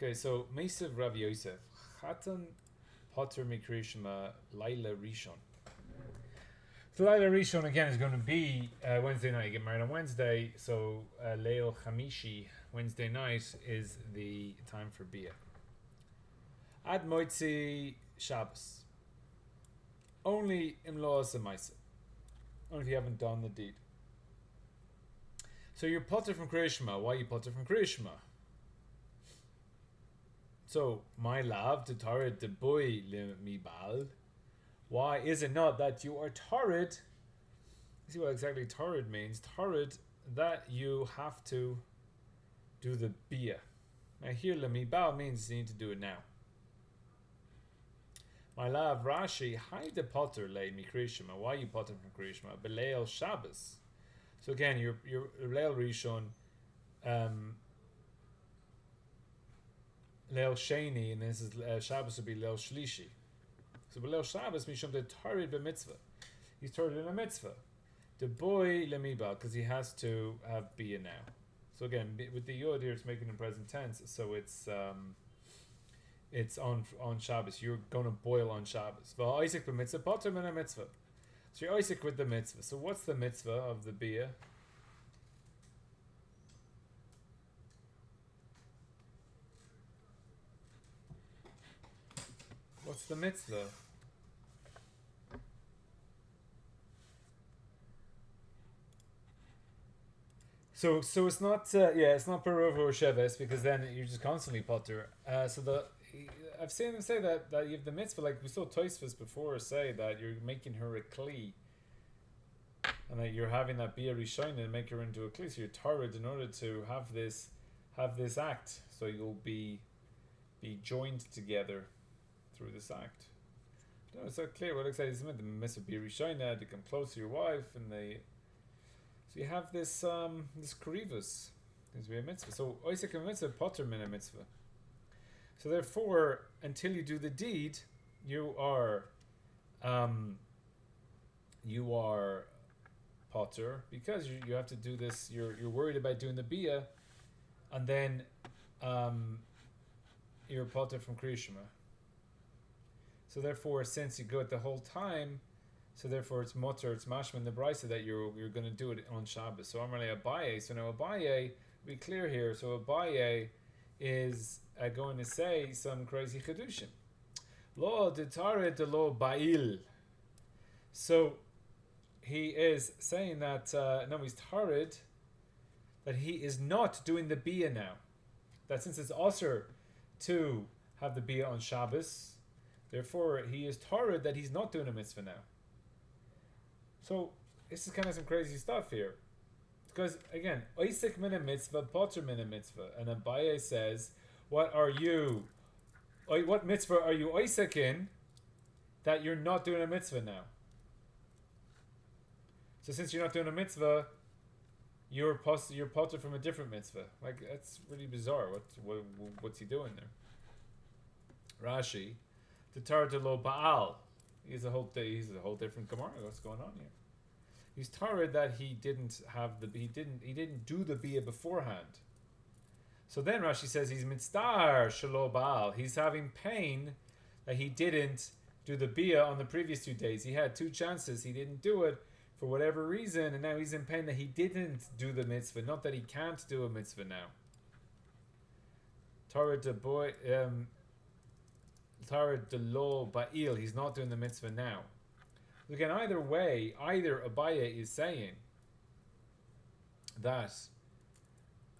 Okay, so Meisiv Rav Yosef Chatan Potter Mikrishma Laila Rishon. So Laila Rishon again is going to be Wednesday night. You get married on Wednesday, so Leil Chamishi Wednesday night is the time for Bia. Ad Moitzi Shabbos. Only Imlaas and Maisa. Only if you haven't done the deed. So you're potter from Krishma. Why are you potter from Krishma? So my love, the Tarid the boy mi bal. Why is it not that you are Tarid? See what exactly Tarid means. Tarid, that you have to do the bia. Now here mi bal means you need to do it now. My love, Rashi, hide the potter lay mi Krishma. Why are you potter from Krishma? Beleil Shabbos. So again, your Leil Rishon, Leil Sheni, and this is Shabbos would be Leil Shlishi. So Leil Shabbos mishum the Tarid b'mitzvah. He's Tarid in a mitzvah. The boy lemiba, because he has to have bia now. So again, with the yod here, it's making in present tense. So it's on Shabbos. You're going to boil on Shabbos. Well, Isaac b'mitzvah, potter min a mitzvah. So you're Isaac with the mitzvah. So what's the mitzvah of the bia? What's the mitzvah? So it's not it's not perov or sheves, because then you're just constantly potter. I've seen them say that you have the mitzvah, like we saw Tosfos before say that you're making her a kli, and that you're having that bia rishon and make her into a kli. So you're tarid in order to have this act. So you'll be joined together through this act. No, it's not clear what exactly is meant. The mitzvah bia rishon to come close to your wife, and so you have this karivus. There's a mitzvah. So Isaac and mitzvah potter min a mitzvah. So therefore, until you do the deed, you are potter, because you have to do this. You're worried about doing the bia, and then you're potter from Krishma. So therefore, since you go it the whole time, so therefore it's mutter, it's mashman the brisa that you're going to do it on Shabbos. So I'm really Abaye. So now Abaye, be clear here. So Abaye is going to say some crazy chedushim. Lo detared de lo ba'il. So he is saying that no, he's tarid, that he is not doing the bia now. That since it's usher to have the bia on Shabbos, therefore he is tarid that he's not doing a mitzvah now. So this is kind of some crazy stuff here, because again, Isaac min a mitzvah, potter min a mitzvah, and Abaye says, what mitzvah are you Isaac in that you're not doing a mitzvah now? So since you're not doing a mitzvah, you're potter from a different mitzvah. Like, that's really bizarre. What's he doing there? Rashi, the tar de lo Baal. He's a whole different Gemara. What's going on here? He's tarid that he didn't do the bia beforehand. So then Rashi says he's mitzvah shelo Baal. He's having pain that he didn't do the bia on the previous 2 days. He had 2 chances. He didn't do it for whatever reason, and now he's in pain that he didn't do the mitzvah. Not that he can't do a mitzvah now. Tarid de boy. Tarid de lo ba'il. He's not doing the mitzvah now. Again, either way, either Abaye is saying that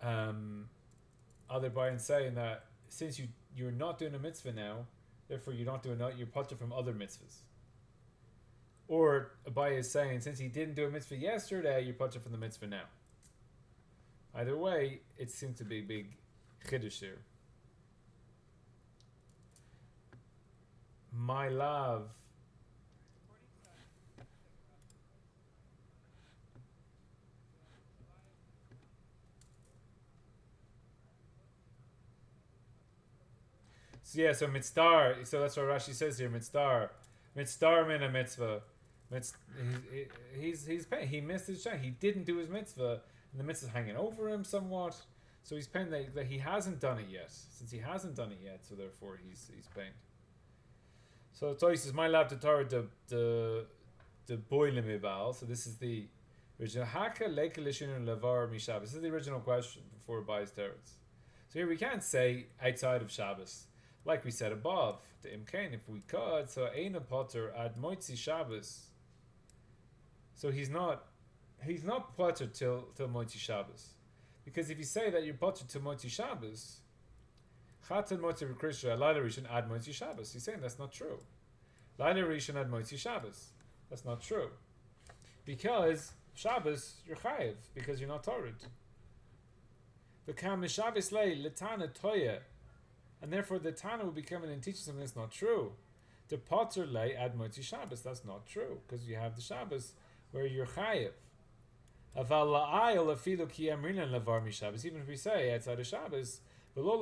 other Abaye is saying that since you're not doing a mitzvah now, therefore you're potter from other mitzvahs. Or Abaye is saying since he didn't do a mitzvah yesterday, you're potter from the mitzvah now. Either way, it seems to be a big chiddush here. My love. So mitzvah. So that's what Rashi says here. Mitzvah min a mitzvah. He's paying. He missed his chance. He didn't do his mitzvah, and the mitzvah's hanging over him somewhat. So he's paying that he hasn't done it yet. Since he hasn't done it yet, so therefore he's paying. So Toys is my lab to tar the boiling mibal. So this is the original haka lekelishin levar mi Shabbos. This is the original question before it buys teretz. So here we can't say outside of Shabbos, like we said above. The imkain, if we could, so Eina Potter ad Moitzi Shabbos. So he's not Potter till Moitzi Shabbos, because if you say that you're Potter till Moitzi Shabbos, Chatan Moitzi Rikrisha Laila Rishon ad Moitzi Shabbos. He's saying that's not true. Laila Rishon ad Moitzi Shabbos. That's not true, because Shabbos you're chayiv because you're not Torrid. The Kam Shabbos lay Litana Toya. And therefore the Tana will be coming and teaching something that's not true. The Potter lay ad Moitzi Shabbos. That's not true, because you have the Shabbos where you're chayiv. Even if we say outside of Shabbos, so even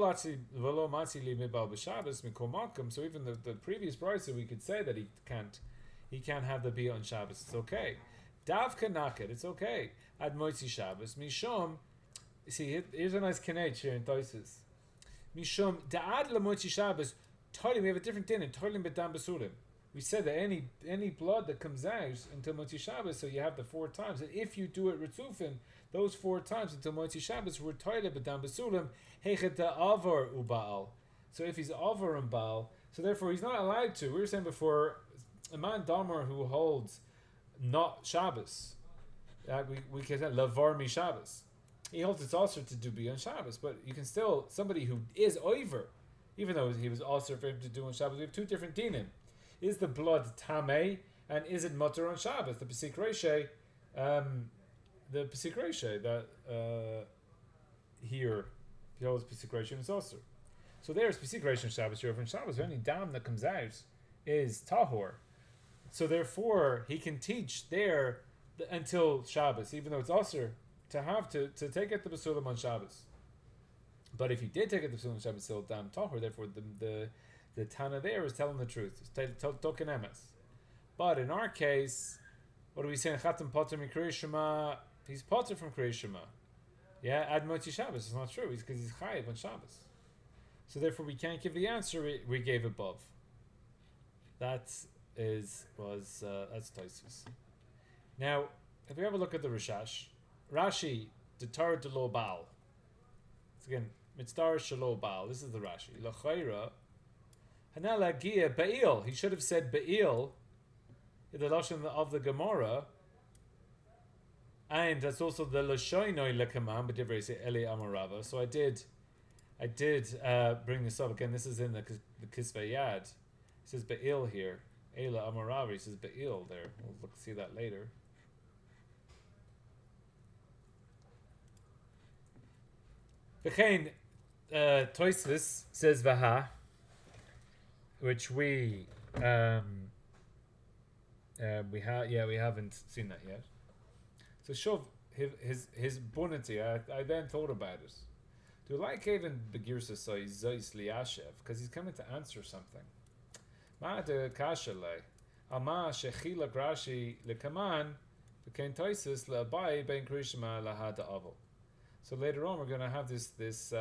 the previous brisa we could say that he can't have the bia on Shabbos. It's okay. Davka naket. It's okay. Ad Moitzi Shabbos. Mishom. See, here's a nice kinech here in Toises. Mishum da'ad lamoitzi Shabbos. Toilim, we have a different din in Toilim bedam basulim. We said that any blood that comes out until Moitzi Shabbos, so you have the 4 times. And if you do it ritzufin, those 4 times until Moitzi Shabbos, we're Toilim bedam basulim. Hechet da'avar ubaal. So if he's avar and baal, so therefore he's not allowed to. We were saying before, a man damer who holds not Shabbos, we can say lavar mi Shabbos. He holds it's also to do be on Shabbos, but you can still, somebody who is over, even though he was also for him to do on Shabbos, we have 2 different dinim. Is the blood tamei, and is it mutter on Shabbos? The pesik reshe, that here, he holds pesik reshe and it's also. So there's pesik reshe on Shabbos, you're over on Shabbos, any dam that comes out is tahor. So therefore, he can teach there until Shabbos, even though it's also to have to take it the basulam on Shabbos. But if he did take it the basulam on Shabbos, still dam tahor. Therefore, the Tana there is telling the truth. It's token emes. But in our case, what are we saying? Chatam potter mi Kriya Shema. He's potter from Kriya Shema. Yeah, ad Moitzi Shabbos. It's not true. He's because he's chayiv on Shabbos. So therefore, we can't give the answer we gave above. That's Tosfos. Now, if we have a look at the Rishash. Rashi, Detar de lo Baal. It's again, Mitzdar Shalo Baal. This is the Rashi. L'chayra, Hanala Gia Ba'il. He should have said Ba'il in the Lashon of the Gemara. And that's also the Lashoinoi Lekaman, but Divrei say Eli Amarava. So I did bring this up. Again, this is in the Kisvei Yad. It says Ba'il here. Ela Amarava. He says Ba'il there. We'll see that later. Bקיain, Tosfos says Vaha, which we haven't seen that yet. So Shov his bunity. I then thought about it. Do like even Begirsa say Zois Liashev because he's coming to answer something. Ma de Kashale, Ama Shechila Grashi Lekaman, Bקיain Tosfos LaBai Ben Krishma Lahada Aval. So later on, we're going to have this.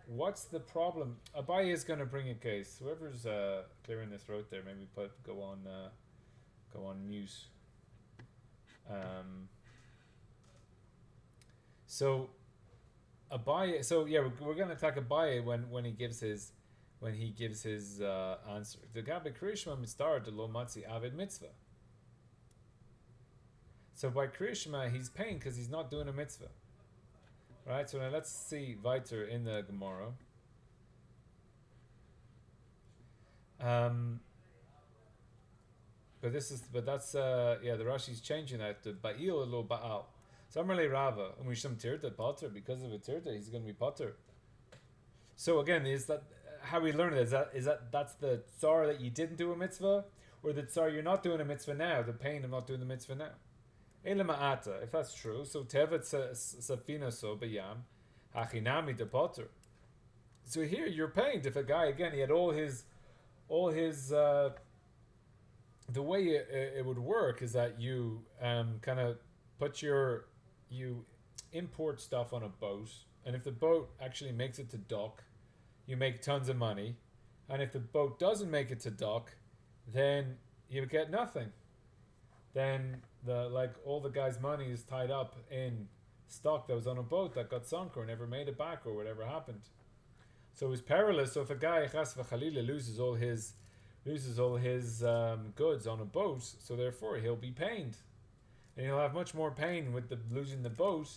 What's the problem? Abaye is going to bring a case. Whoever's clearing this throat there, maybe go on mute. So Abaye. So yeah, we're going to attack Abaye when he gives his answer. The Gabe Krishma Mitzvah de Lo Matzi Avid Mitzvah. So by Krishma, he's paying because he's not doing a mitzvah. Right, so now let's see weiter in the Gemara. But that's the Rashi's changing that to Ba'il lo Ba'al. So Amrle Rava, and we shum tirta potter because of a tirta, he's going to be potter. So again, is that how we learn it? Is that that's the tsar that you didn't do a mitzvah, or the tsar you're not doing a mitzvah now? The pain of not doing the mitzvah now. If that's true, so tevet safina so bayam hachinami de potter. So here you're paying if a guy again he had all his the way it would work is that you kind of you import stuff on a boat and if the boat actually makes it to dock, you make tons of money, and if the boat doesn't make it to dock, then you get nothing. Then all the guy's money is tied up in stock that was on a boat that got sunk or never made it back or whatever happened. So it was perilous. So if a guy chas v'chalila loses all his goods on a boat, so therefore he'll be pained, and he'll have much more pain with losing the boat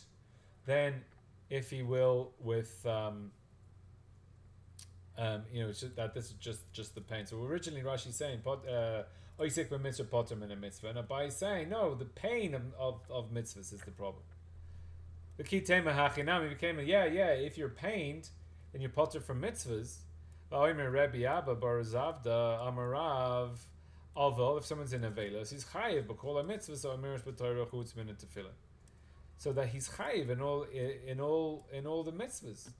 than if he will with that this is just the pain. So originally Rashi's saying oisik b'mitzvah potter min a mitzvah, and Abai is saying no, the pain of mitzvahs is the problem. The key tema hachinami became if you're pained, then you're potter from mitzvahs. Rebbe Abba Barazavda Amarav Aval, if someone's in Avelos, he's chayiv b'kol ha-mitzvah, so Amirish b'Torah chutz min tefillah. So that he's chayiv in all the mitzvahs,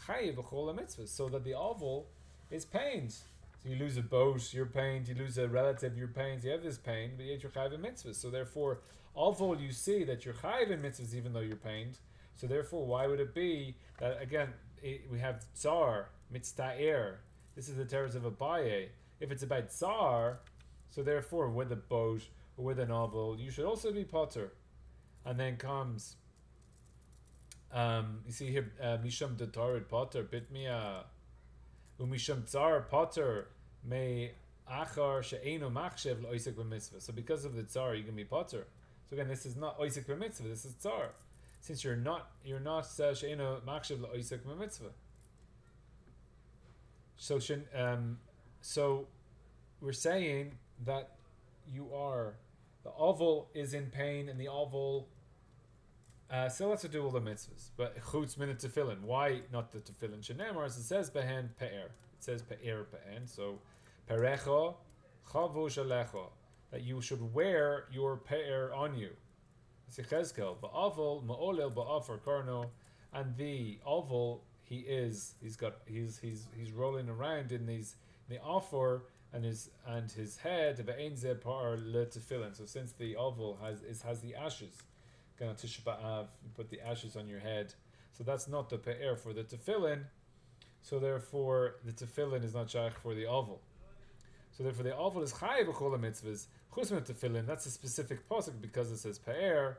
chayiv b'kol ha-mitzvahs, so that the aval is pained. So you lose a boat, you're pained. You lose a relative, you're pained. You have this pain, but yet you're chayiv in mitzvahs. So therefore, aval you see that you're chayiv in mitzvahs even though you're pained. So therefore, why would it be that again we have tsar mitzta'er? This is the terrors of Abaye. If it's about tsar, so therefore with a boat or with a novel, you should also be potter. And then comes, you see here, misham detarid potter bitmia, umisham tsar potter may achar she'enu machshev l'oisek b'mitzvah. So because of the tsar, you can be potter. So again, this is not oisek b'mitzvah. This is tsar. Since you're not she'enu machshev l'oisek b'mitzvah. So we're saying that the oval is in pain, and the oval still has to do all the mitzvahs. But chutz min tefillin. Why not the tefillin? Shenemar, as it says behen pe'er. It says pe'er pe'en. So perecho chavush alecho, that you should wear your pe'er on you. It's Yechezkel. Ba'aval ma'olel ba'afar karno, and the oval he's rolling around in the offer and his head tefillin. So since the oval has the ashes, you put the ashes on your head. So that's not the pe'er for the tefillin. So therefore the tefillin is not shaykh for the oval. So therefore the oval is chayiv b'chol mitzvahs. Chus min tefillin. That's a specific pasuk because it says pe'er.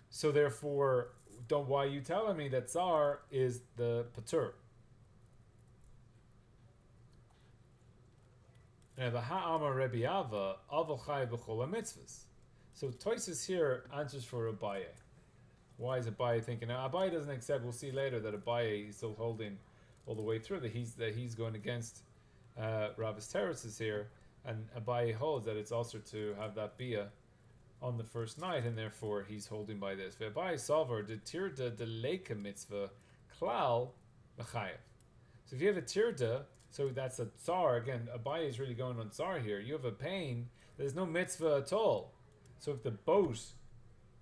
So therefore, why are you telling me that tsar is the patur? Now the ha'amar Rebbe Ava aval chayiv b'chol mitzvahs. So Tosis here answers for Abaye. Why is Abaye thinking? Now Abaye doesn't accept. We'll see later that Abaye is still holding all the way through. That he's going against Rabbis terraces here, and Abaye holds that it's also to have that bia on the first night, and therefore he's holding by this. Abaye salvar the tirda the leika mitzvah klal mechayev. So if you have a tirda, so that's a tsar again. Abaye is really going on tsar here. You have a pain. There's no mitzvah at all. So if the boat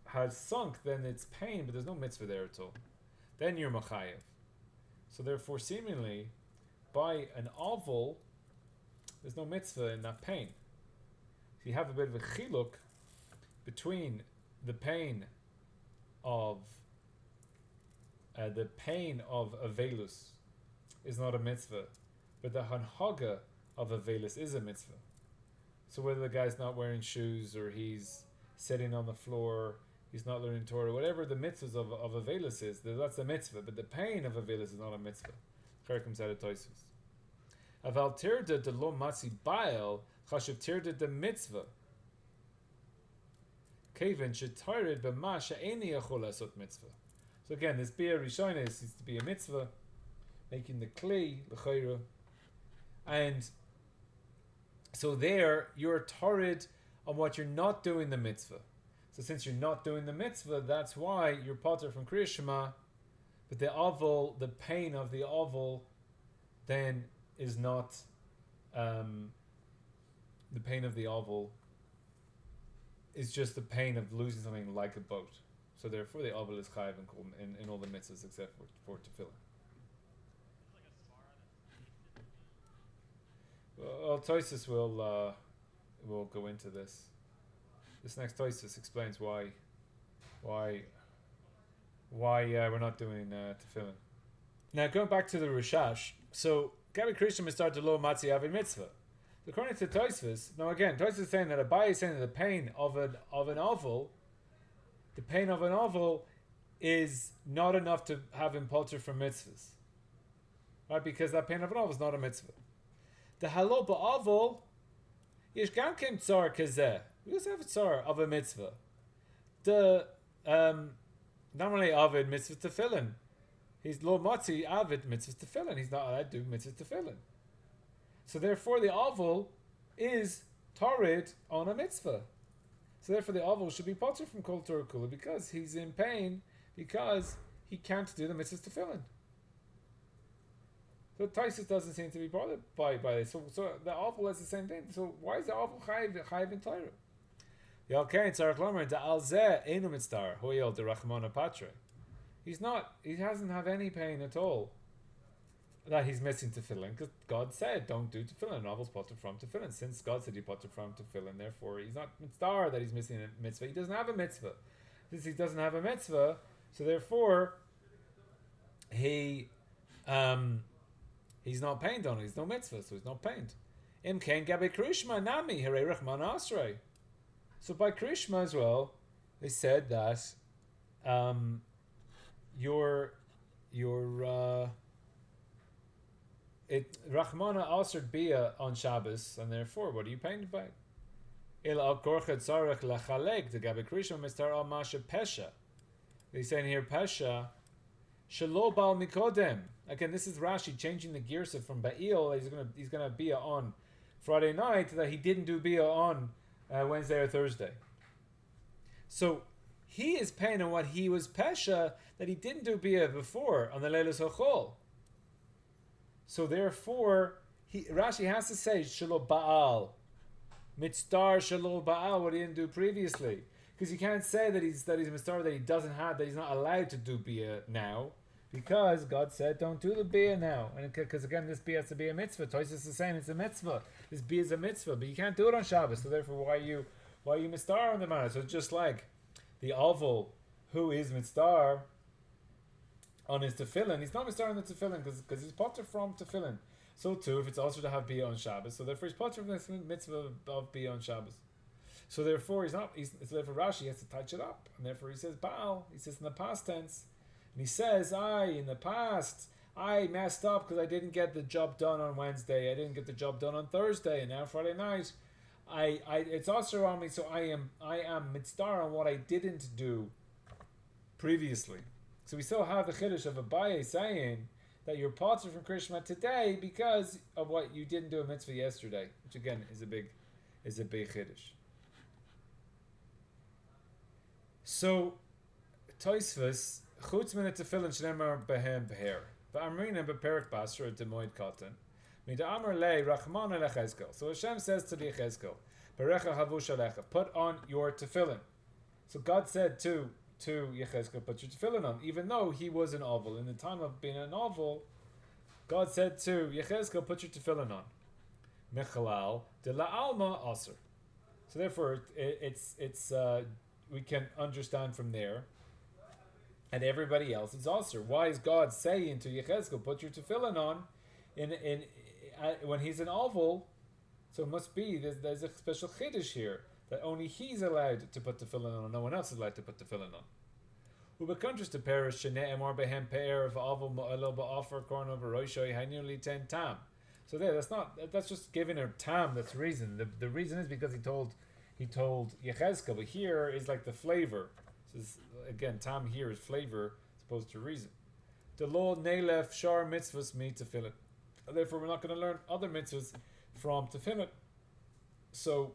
has sunk, then it's pain, but there's no mitzvah there at all. Then you're machayev. So therefore, seemingly, by an oval, there's no mitzvah in that pain. So you have a bit of a chiluk between the pain of avelus is not a mitzvah, but the hanhaga of avelus is a mitzvah. So whether the guy's not wearing shoes or he's sitting on the floor, he's not learning Torah, whatever the mitzvahs of avelus is, that's the mitzvah. But the pain of avelus is not a mitzvah. Here comes out of Tosus. Aval tirda de lo matzi baal chashiv tirda de mitzvah. Kevin shetarid b'ma she'eni yachol asot mitzvah. So again, this bia rishona is to be a mitzvah, making the kli l'chayra, and so there you're torrid on what you're not doing the mitzvah. So since you're not doing the mitzvah, that's why you're potter from Kriya Shema. But the oval, the pain of the oval, then is not the pain of the oval is just the pain of losing something like a boat. So therefore the oval is chayiv in all the mitzvahs except for tefillah. Well, Tosis will go into this. This next Tosis explains why why we're not doing tefillin. Now going back to the Rishash, so Gabi Krishna start to lo matzi avid mitzvah. According to Tosfos, now again, Tosfos is saying that Abaye is saying that the pain of an oval, is not enough to have him palter from mitzvahs, right? Because that pain of an oval is not a mitzvah. The halo ba'oval, yesh gam kem tzar kazeh. We also have a tzar of a mitzvah. The normally avid mitzvah tefillin. He's lo matzi avid mitzvah tefillin. He's not allowed to do mitzvah tefillin. So therefore the oval is tarid on a mitzvah. So therefore the oval should be potter from kol Torah kula because he's in pain because he can't do the mitzvahs tefillin. So Taisus doesn't seem to be bothered by this. So the oval is the same thing. So why is the oval chayiv in Torah? The Alkein tzarich lomer da al zeh einu mitzvah hoyel de rachmana patre. He hasn't have any pain at all that he's missing tefillin, because God said don't do tefillin. Novel's potter from tefillin. Since God said he potter from tefillin, therefore he's not mitzvah that he's missing a mitzvah. He doesn't have a mitzvah. Since he doesn't have a mitzvah, so therefore he's not pained on it. He's no mitzvah, so he's not pained. Im kain gabe krishma nami harei rachman asrei. So by krishma as well, they said that Rachmana Asr Bia on Shabbos, and therefore, what are you painted by? Il al korchet tzarech lachalek the gabe krishma mistar al masha pesha. They say in here pesha shelo bal mikodem. Again, this is Rashi changing the girsa from Ba'il. He's gonna Bia on Friday night that he didn't do Bia on Wednesday or Thursday. So he is paying on what he was pesha that he didn't do Bia before on the Leilas Hochol. So therefore, Rashi has to say Shelo Baal, Mitzvah Shelo Baal, what he didn't do previously, because you can't say that he's Mitzvah that he doesn't have, that he's not allowed to do Bia now, because God said don't do the Bia now, and because again this Bia has to be a mitzvah. Tosis is saying it's a mitzvah. This Bia is a mitzvah, but you can't do it on Shabbos. So therefore, why are you Mitzvah on the matter? So it's just like the oval who is Mitzvah on his tefillin, he's not mitzvah on the tefillin because he's potter from tefillin. So too, if it's also to have bia on Shabbos, so therefore he's potter from the mitzvah of bia on Shabbos. So therefore so therefore Rashi has to touch it up, and therefore he says Baal. He says in the past tense, and he says in the past I messed up because I didn't get the job done on Wednesday. I didn't get the job done on Thursday, and now Friday night, it's also on me. So I am mitzvah on what I didn't do previously. So we still have the chiddush of Abaye saying that you're potter from Krishma today because of what you didn't do a mitzvah yesterday, which again is a big chiddush. So Tosfos chutz min tefillin shnemar behem beher v'amrina beperik basra demoid katan midamar le rachman lechezkel. So Hashem says to the Yechezkel, berecha havush alecha, put on your tefillin. So God said to Yechezkel, put your tefillin on, even though he was an oval. In the time of being an oval, God said to Yechezkel, put your tefillin on. Mechalal de la alma aser. So therefore, it's we can understand from there, and everybody else is aser. Why is God saying to Yechezkel, put your tefillin on, when he's an oval? So it must be there's a special chiddush here, that only he's allowed to put the tefillin on, no one else is allowed to put the tefillin on. Ubekontras to perish shene'emar behem pe'er v'avol mo'elo ba'afer korno v'roishoi hainuli ten tam. So that's just giving a tam. That's reason. The reason is because he told Yechezkel, but here is like the flavor. So again, tam here is flavor as opposed to reason. The law neilef shar mitzvahs mi tefillin. Therefore, we're not going to learn other mitzvahs from tefillin. So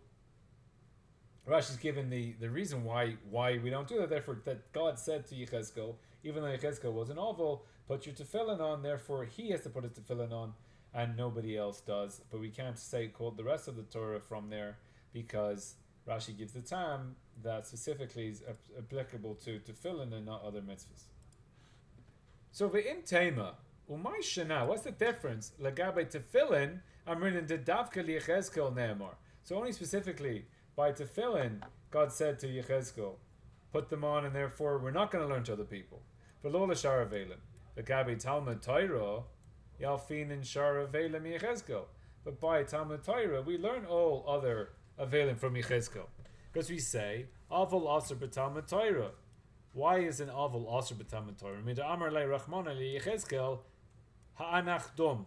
Rashi's given the reason why we don't do that. Therefore, that God said to Yechezkel, even though Yechezkel was an oval, put your tefillin on. Therefore, he has to put his tefillin on, and nobody else does. But we can't say quote the rest of the Torah from there because Rashi gives the tam that specifically is applicable to tefillin and not other mitzvahs. So ve'im tema umay shana. What's the difference? Lagabe tefillin amrin de davka liYechezkel ne'emar. So only specifically by tefillin, God said to Yechezkel, put them on, and therefore we're not going to learn to other people. V'lo l'shar avelim. V'gabi Talmud Torah, yalfinin shar avelim Yechezkel. But by Talmud Torah, we learn all other avelim from Yechezkel. Because we say, Aval Aser b'Talmud Torah. Why is an Aval Aser b'Talmud Torah? Mida Amar le Rachmana le Yechezkel, ha'anach dom.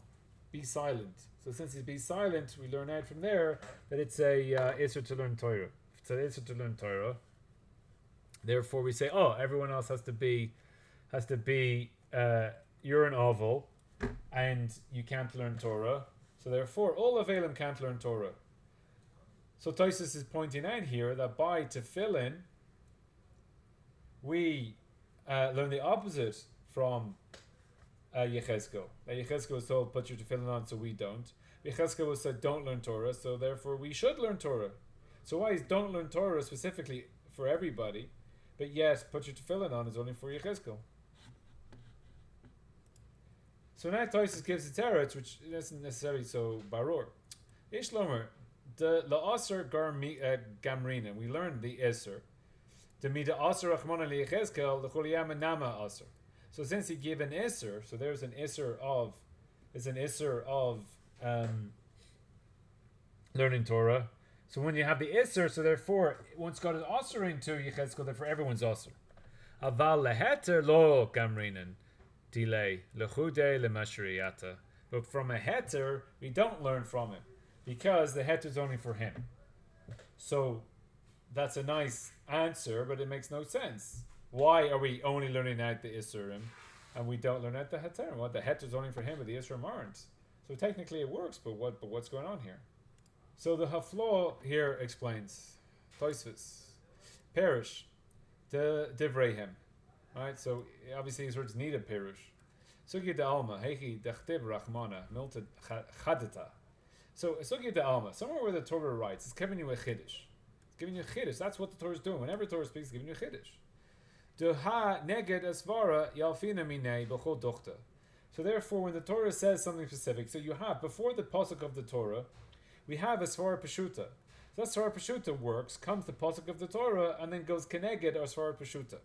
Be silent. So since it's be silent, we learn out from there that it's a Isser to learn Torah. If it's an Isser to learn Torah, therefore we say, oh, everyone else has to be, you're an Aval, and you can't learn Torah. So therefore, all Avelim can't learn Torah. So Tosfos is pointing out here that by tefillin, we learn the opposite from Yechezkel. Yechezkel was told, put your tefillin on, so we don't. Yechezkel was said, don't learn Torah, so therefore we should learn Torah. So why is don't learn Torah specifically for everybody, but yet put your tefillin on is only for Yechezkel? So now Tosfos gives the teretz, which isn't necessarily so baror. Ishlomer, the la'aser gamrina, we learned the iser. The mida aser rachmana li'yechezkel, the chuliyama nama aser. So since he gave an iser, so there's an iser of learning Torah. So when you have the iser, so therefore once God is asering to Yechezkel, therefore everyone's aser. Aval leheter lo gamrinan. Delay lechude lemashriata. But from a heter, we don't learn from him because the heter is only for him. So that's a nice answer, but it makes no sense. Why are we only learning out the isurim and we don't learn out the heterim? Well, the heter is only for him, but the isurim aren't. So technically it works, but what's going on here? So the haflaw here explains Tosfos perish the divrehim. Right, so obviously these words need a pirush. Sugi de alma, hechi dechtiv rachmana, milta chadata. So sugi de alma, somewhere where the Torah writes, it's giving you a chiddush. It's giving you a chiddush. That's what the Torah is doing. Whenever the Torah speaks, it's giving you a chiddush. Duha neged asvara yalfina minei b'chol dochta. So therefore, when the Torah says something specific, so you have before the pasuk of the Torah, we have a svara peshuta. So that svara peshuta works, comes the pasuk of the Torah, and then goes keneged or svara peshuta.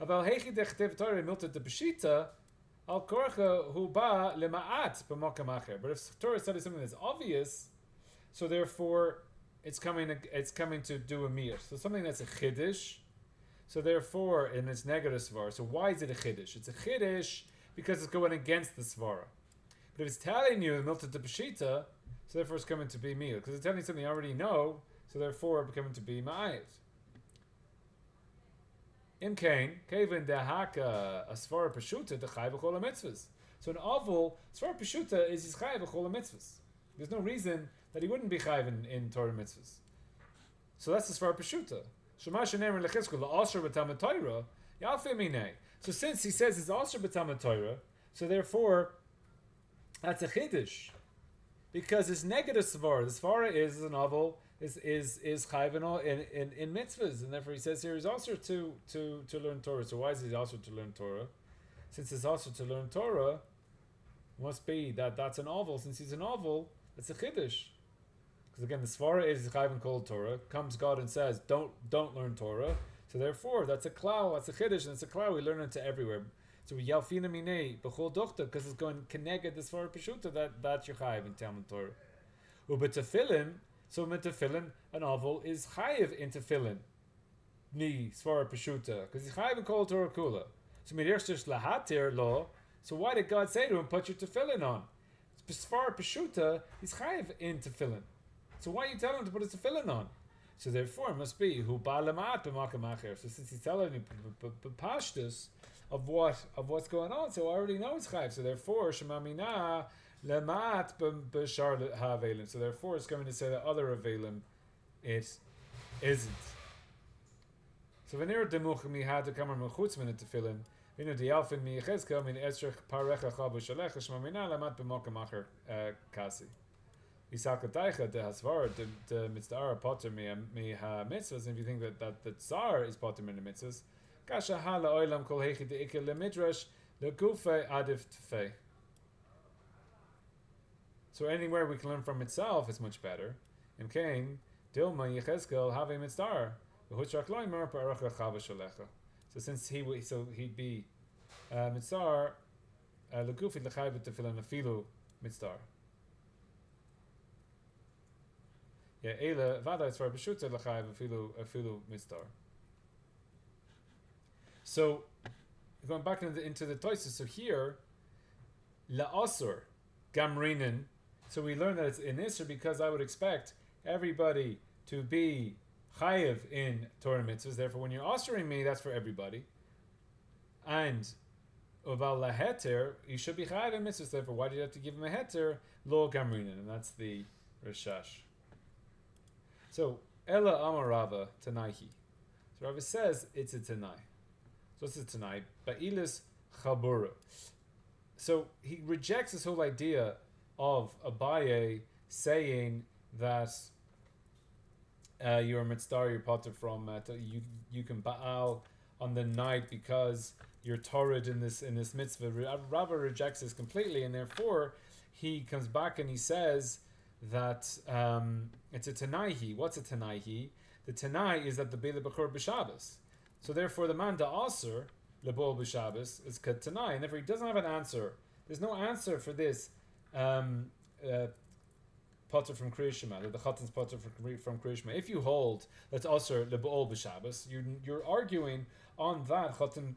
But if Torah said something that's obvious, so therefore it's coming to do a mir. So something that's a chiddush, so therefore in its negative svara. So why is it a chiddush? It's a chiddush because it's going against the svara. But if it's telling you milta de b'shita, so therefore it's coming to be mir. Because it's telling you something you already know, so therefore it's coming to be ma'ayit. In Kain, Kevin de Haka Asfara Peshuta de Chai B'chol mitzvahs. So an Aval, Asfara Peshuta is his Chai B'chol mitzvahs. There's no reason that he wouldn't be Chai in Torah mitzvahs. So that's Asfara Peshuta. Shemash Nemer Lechizku La'asher B'Talmud Torah Yalfei Minei. So since he says it's Asher B'Talmud Torah, so therefore that's a Chiddush. Because it's negative Svara. The Svara is an Aval. Is chayv in mitzvahs, and therefore he says here he's also to learn Torah. So why is he also to learn Torah? Since he's also to learn Torah, must be that's an oval. Since he's an oval, it's a chiddush. Because again, the svara is chayv and kol Torah. Comes God and says, don't learn Torah. So therefore, that's a klau, that's a chiddush, and it's a klau. We learn it to everywhere. So we yalfina minei b'chol dochta because it's going keneged the svara peshuta that's your chayv in Talmud Torah. Ubetafilin. So metafilin, an oval is chayiv in tefillin. Ni svara peshuta, because he's chayiv in kol Torah kula. So midirshtish lahatir lo. So why did God say to him, put your tefillin on? Svara peshuta, he's chayiv in tefillin. So why are you telling him to put his tefillin on? So therefore, it must be hu ba'alemat b'makam acher. So since he's telling you pashtus of what's going on, so I already know it's chayiv. So therefore, shemamina. Lemat b'shar ha'avelim. So therefore, it's going to say that other avelim it isn't. So v'nir demuch mihad kamar mechutz min tefillin. V'nir dialfin mi Yechezkel min esrich parecha chavu shalech shmamina lemat b'mokam acher kasi. Yisak l'taycha de hasvar de mitzvah potter mi ha mitzvahs. And if you think that the tsar is potter min the mitzvahs, kasha ha la'olam kol hechi de'ikil lemidrash legufe adif tefei. So anywhere we can learn from itself is much better. In Kain, Dilma Yechezkel have mitzvah. So since he'd be mitzar legufit lechayev b'tefillin afilu mitzar. Yeah, Eila Vada is for Beshuta Lachayev afilu mitzar. So going back into the Toysa, so here La'asur Gamrinin. So we learn that it's in Isser because I would expect everybody to be chayev in Torah mitzvahs. Therefore, when you're osering me, that's for everybody. And Uval laheter, you should be chayev in mitzvahs. Therefore, why do you have to give him a heter? Lo Gamrinin, and that's the Rishash. So Ella Amarava Tanaihi. So Rava says it's a Tanai. So it's a Tanai. Ba'ilis Chabura. So he rejects this whole idea of Abaye saying that you're a mitzvah, you're potter from you can ba'al on the night because you're torrid in this mitzvah. Rava rejects this completely, and therefore he comes back and he says that it's a Tanaihi. What's a Tanaihi? The Tanai is that the Bela B'chor B'Shabbos. So therefore the man Da'asr Lebol B'Shabbos is Kat Tanai, and therefore he doesn't have an answer. There's no answer for this potter from Kriyashma, the Chatan's potter from Kriyashma. If you hold that's Asr Lebol B'Shabbos, you're arguing on that Chatan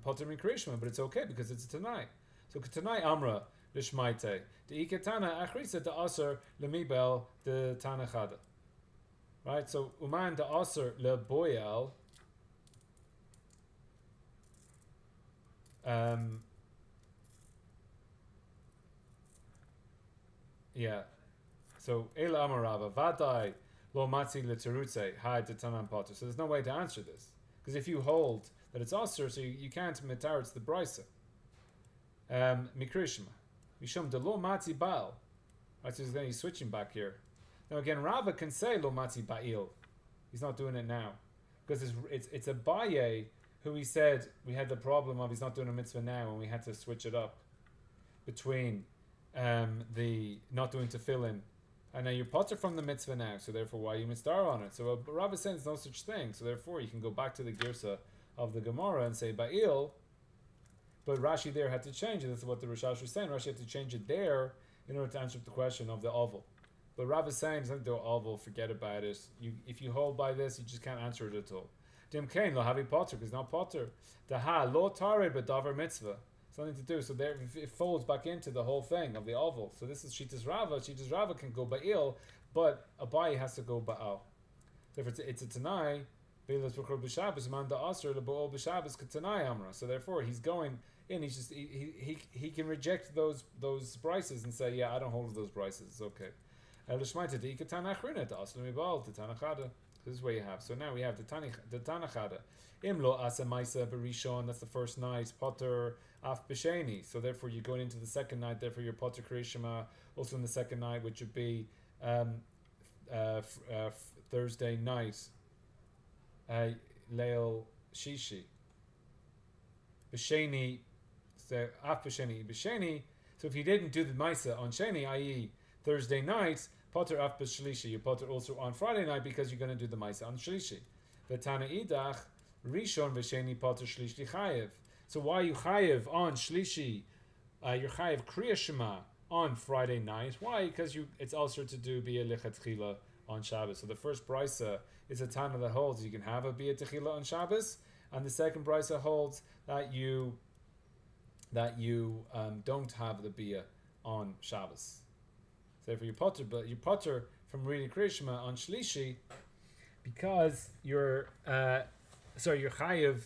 potter from Kriyashma, but it's okay because it's a Tanai. So Tanai Amra Lishmaite. The Iketana Achrisa the Asr Lemibel the Tanachada. Right? So Uman the Asr Leboyel. Yeah. So Ela Amarava Vadai Lo Matzi Leterutze Hai the Tanan Potter. So there's no way to answer this. Because if you hold that it's Asr, so you can't mitar it's the Brisa. Mikrishma. Mishum de lo matzi baal. Right, so he's switching back here. Now again, Rava can say lo matzi ba'il. He's not doing it now. Because it's a Baye who he said we had the problem of he's not doing a mitzvah now and we had to switch it up between the not doing tefillin. And now you're potter from the mitzvah now, so therefore why you mitzvah on it? So Rava says there's no such thing, so therefore you can go back to the Girsa of the Gemara and say ba'il. But Rashi there had to change it. That's what the Rishash was saying. Rashi had to change it there in order to answer the question of the oval. But Rav is saying, the oval, forget about it. If you hold by this, you just can't answer it at all. Dim Kain lo havi potter, because not potter. Daha lo tare but davar mitzvah. Something to do. So there it folds back into the whole thing of the oval. So this is Shitas Rava. Shitas Rava can go ba'il, but Abai has to go ba'al. Therefore it's a Tanai. So therefore he's going in, he can reject those prices and say, yeah, I don't hold those prices, it's okay. This is where you have. So now we have the Tanachada. Imlo asa maisa berishon, that's the first night, Potter af b'sheni. So therefore you're going into the second night, therefore you're Potter Kriyashma, also in the second night, which would be Thursday night. Leil Shishi. B'sheni, so af b'sheni. So if you didn't do the Maisa on Sheni, i.e. Thursday night, Potter af b'shlishi, you Potter also on Friday night because you're going to do the Maisa on Shlishi. V'tana idach, Rishon v'sheni Potter shlishi chayev. So why are you chayev on Shlishi? You're chayev Kriya Shema on Friday night. Why? Because it's also to do Bia Lechatchila on Shabbos. So the first brisa is a Tana that holds you can have a Bia Techila on Shabbos, and the second brisa holds that you don't have the Bia on Shabbos. So if you potter from reading Krishma on Shlishi because you're chayev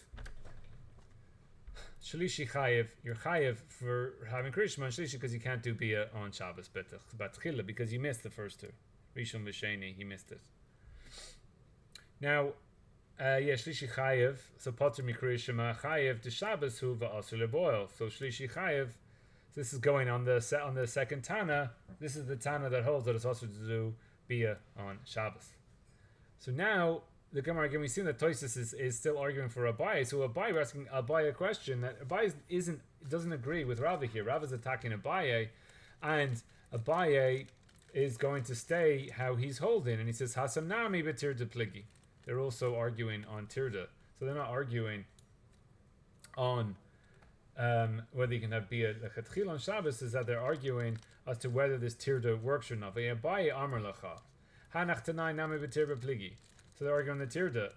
Shlishi chayev, you're chayev for having Krishma on Shlishi because you can't do Bia on Shabbos Batchila because you missed the first two. Rishon v'Sheni, he missed it. Now, Shlishi chayev, so potter mikrishma chayev to Shabbos hu va'asur leboil. So Shlishi chayev, so this is going on the second Tana. This is the Tana that holds that it's also to do Bia on Shabbos. So now the Gemara again, we see that Toysis is still arguing for Abai. So Abai asking Abai a question that Abai doesn't agree with Rava here. Rava is attacking Abai, and Abai is going to stay how he's holding, and he says Hasam Nami betir de pligi. They're also arguing on Tirda, so they're not arguing on whether you can have bia lechatchila on Shabbos is that they're arguing as to whether this tirda works or not. Abaye amar lacha hanach tanai nami b'tirba pligi. So they're arguing the tirda.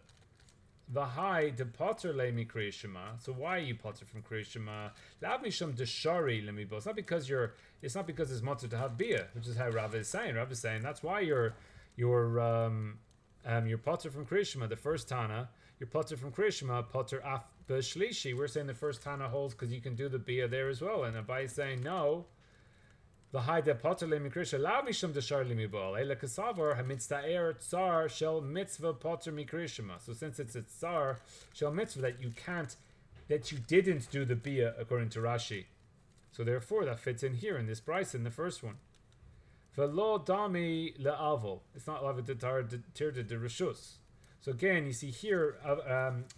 V'hai de potter le mikre shema. So why are you potter from kriya shema? Lav misham deshari lemibo. It's not because it's mutter to have bia, which is how Rava is saying. Rava is saying that's why you're potter from kriya shema. The first Tana, you're potter from kriya shema, potter af b'shlishi. We're saying the first Tana holds because you can do the bia there as well. And Abai is saying no. V'hai de potter le mikre shema. Lav misham deshari lemibo. Ele kasavar hamitztaer tsar shel mitzvah potter mikre shema. So since it's a tsar shel mitzvah that you didn't do the bia according to Rashi, so therefore that fits in here in this price in the first one. V'lo dami le'avol. It's not lav tirda de reshus. So again, you see here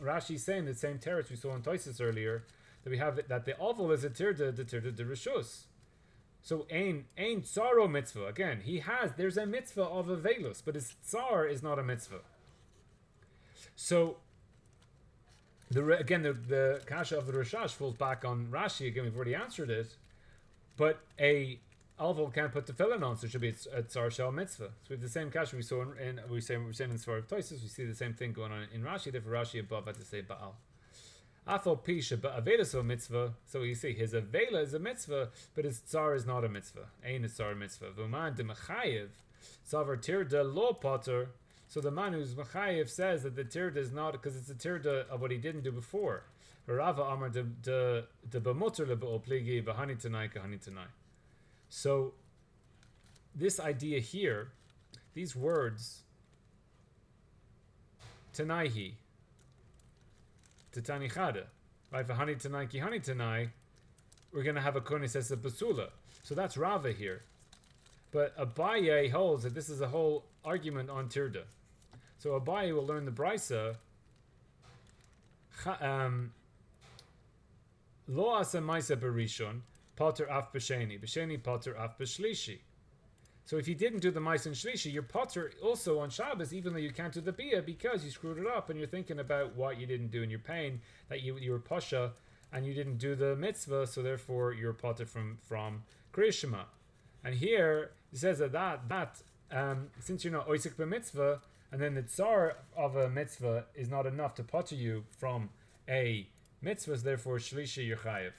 Rashi saying the same teretz we saw in Toises earlier, that we have that the avol is a tirda de reshus. So ein tsaro mitzvah. Again, there's a mitzvah of avelus, but his tsar is not a mitzvah. So the kasha of the Rashash falls back on Rashi. Again, we've already answered it. But a alvol can't put tefillin on, so it should be a tsar shel mitzvah. So we have the same kasha we saw we're saying in Svar of Toises. We see the same thing going on in Rashi. Therefore, Rashi above had to say Baal. Afal pisha ba'avelas a mitzvah. So you see his avela is a mitzvah, but his tsar is not a mitzvah. Ein is tsar mitzvah. V'man de mechayev savar tirda lo potter. So the man who's mechayev says that the tirda is not because it's a tirda of what he didn't do before. Rava amar de b'mutter lebe'ol pligi b'hani tanai kahani tanai. So this idea here, these words, tanaihi. Tani chada, right? For hani tanai ki hani tanai, we're going to have a konis as a basula. So that's Rava here. But Abaye holds that this is a whole argument on tirda. So Abaye will learn the brisa. Lo asa maisa berishon, potter af b'sheni, b'sheni potter af b'shlishi. So if you didn't do the mais and shlishi, you're potter also on Shabbos, even though you can't do the bia because you screwed it up and you're thinking about what you didn't do in your pain, that you were pasha and you didn't do the mitzvah, so therefore you're potter from kriya shema. And here it says that since you're not oisik b'mitzvah, and then the tsar of a mitzvah is not enough to potter you from a mitzvah, so therefore shlishi you're chayev.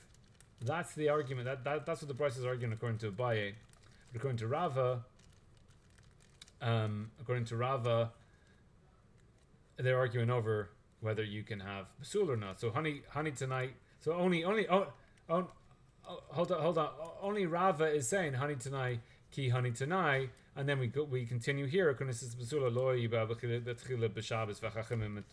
That's the argument. That's what the Bryce is arguing according to Abaye. But according to Rava, they're arguing over whether you can have basul or not. So honey tonight. So hold on. Only Rava is saying honey tonight, ki honey tonight, and then we continue here. According to basul lo yiba b'tchila b'shabbos v'chachim